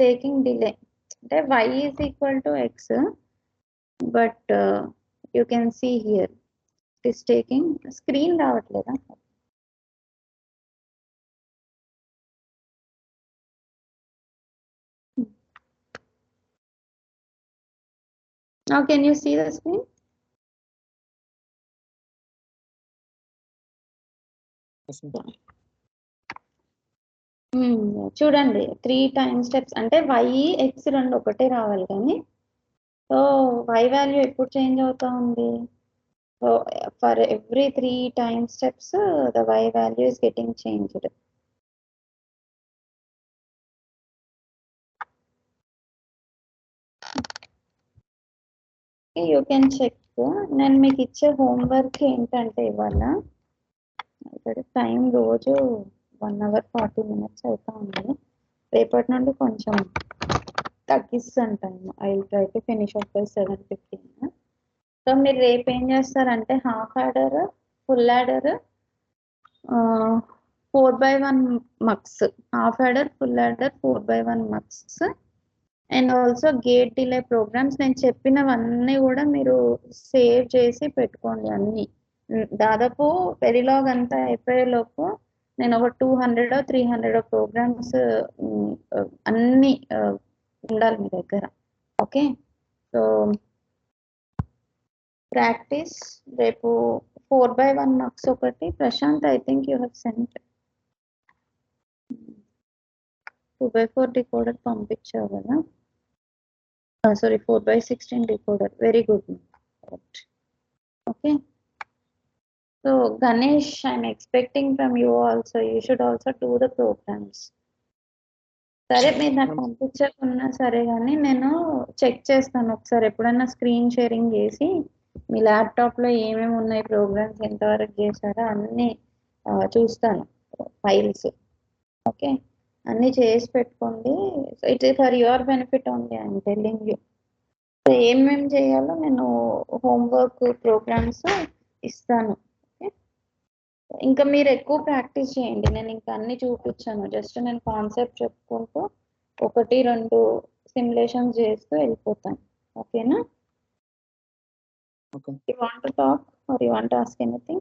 taking delay. అంటే y is equal to x, but you can see here it is taking. Screen రావట్లేదా? Now can you see the screen? చూడండి 3 time steps అంటే y x రెండు ఒకటే రావాలి కానీ so y value ఎప్పుడు change అవుతా ఉంది. So for every 3 time steps the y value is getting changed. You can check. నేను మీకు ఇచ్చే హోంవర్క్ ఏంటంటే ఇవాళ టైం రోజు 1 hour 40 minutes అవుతా ఉంది. రేపటి నుండి కొంచెం తగ్గిస్తాను time. I will try to finish off by 7:15. So మీరు రేపు ఏం చేస్తారంటే half adder, full adder, 4/1 mux, half adder, full adder, 4/1 mux and also gate delay programs. నేను చెప్పినవన్నీ కూడా మీరు సేవ్ చేసి పెట్టుకోండి. అన్ని దాదాపు వెరిలాగ్ అంతా అయిపోయేలోపు నేను ఒక 200-300 ప్రోగ్రామ్స్ అన్ని ఉండాలి మీ దగ్గర. Okay, so practice. రేపు 4/1 మార్క్స్ ఒకటి. Prashanth, I think you have sent 2/4 decoder పంపించావు కదా. Sorry, 4/16 decoder. Very good. Okay. So Ganesh, I'm expecting from you also. You should also do the programs. సరే, మీరు నాకు పంపించకున్నా సరే కానీ నేను చెక్ చేస్తాను ఒకసారి. ఎప్పుడన్నా స్క్రీన్ షేరింగ్ చేసి మీ ల్యాప్టాప్లో ఏమేమి ఉన్నాయి, ప్రోగ్రామ్స్ ఎంతవరకు చేశారో అన్నీ చూస్తాను, ఫైల్స్. ఓకే, అన్నీ చేసి పెట్టుకోండి. So it is for your benefit only, I'm telling you. ఏమేమి చేయాలో నేను హోంవర్క్ ప్రోగ్రామ్స్ ఇస్తాను. ఓకే, ఇంకా మీరు ఎక్కువ ప్రాక్టీస్ చేయండి. నేను ఇంకా అన్ని చూపించాను, జస్ట్ నేను కాన్సెప్ట్ చెప్పుకుంటూ 1-2 సిమ్యులేషన్స్ చేస్తూ వెళ్ళిపోతాను. ఓకేనా? Okay. You want to talk or you want to ask anything?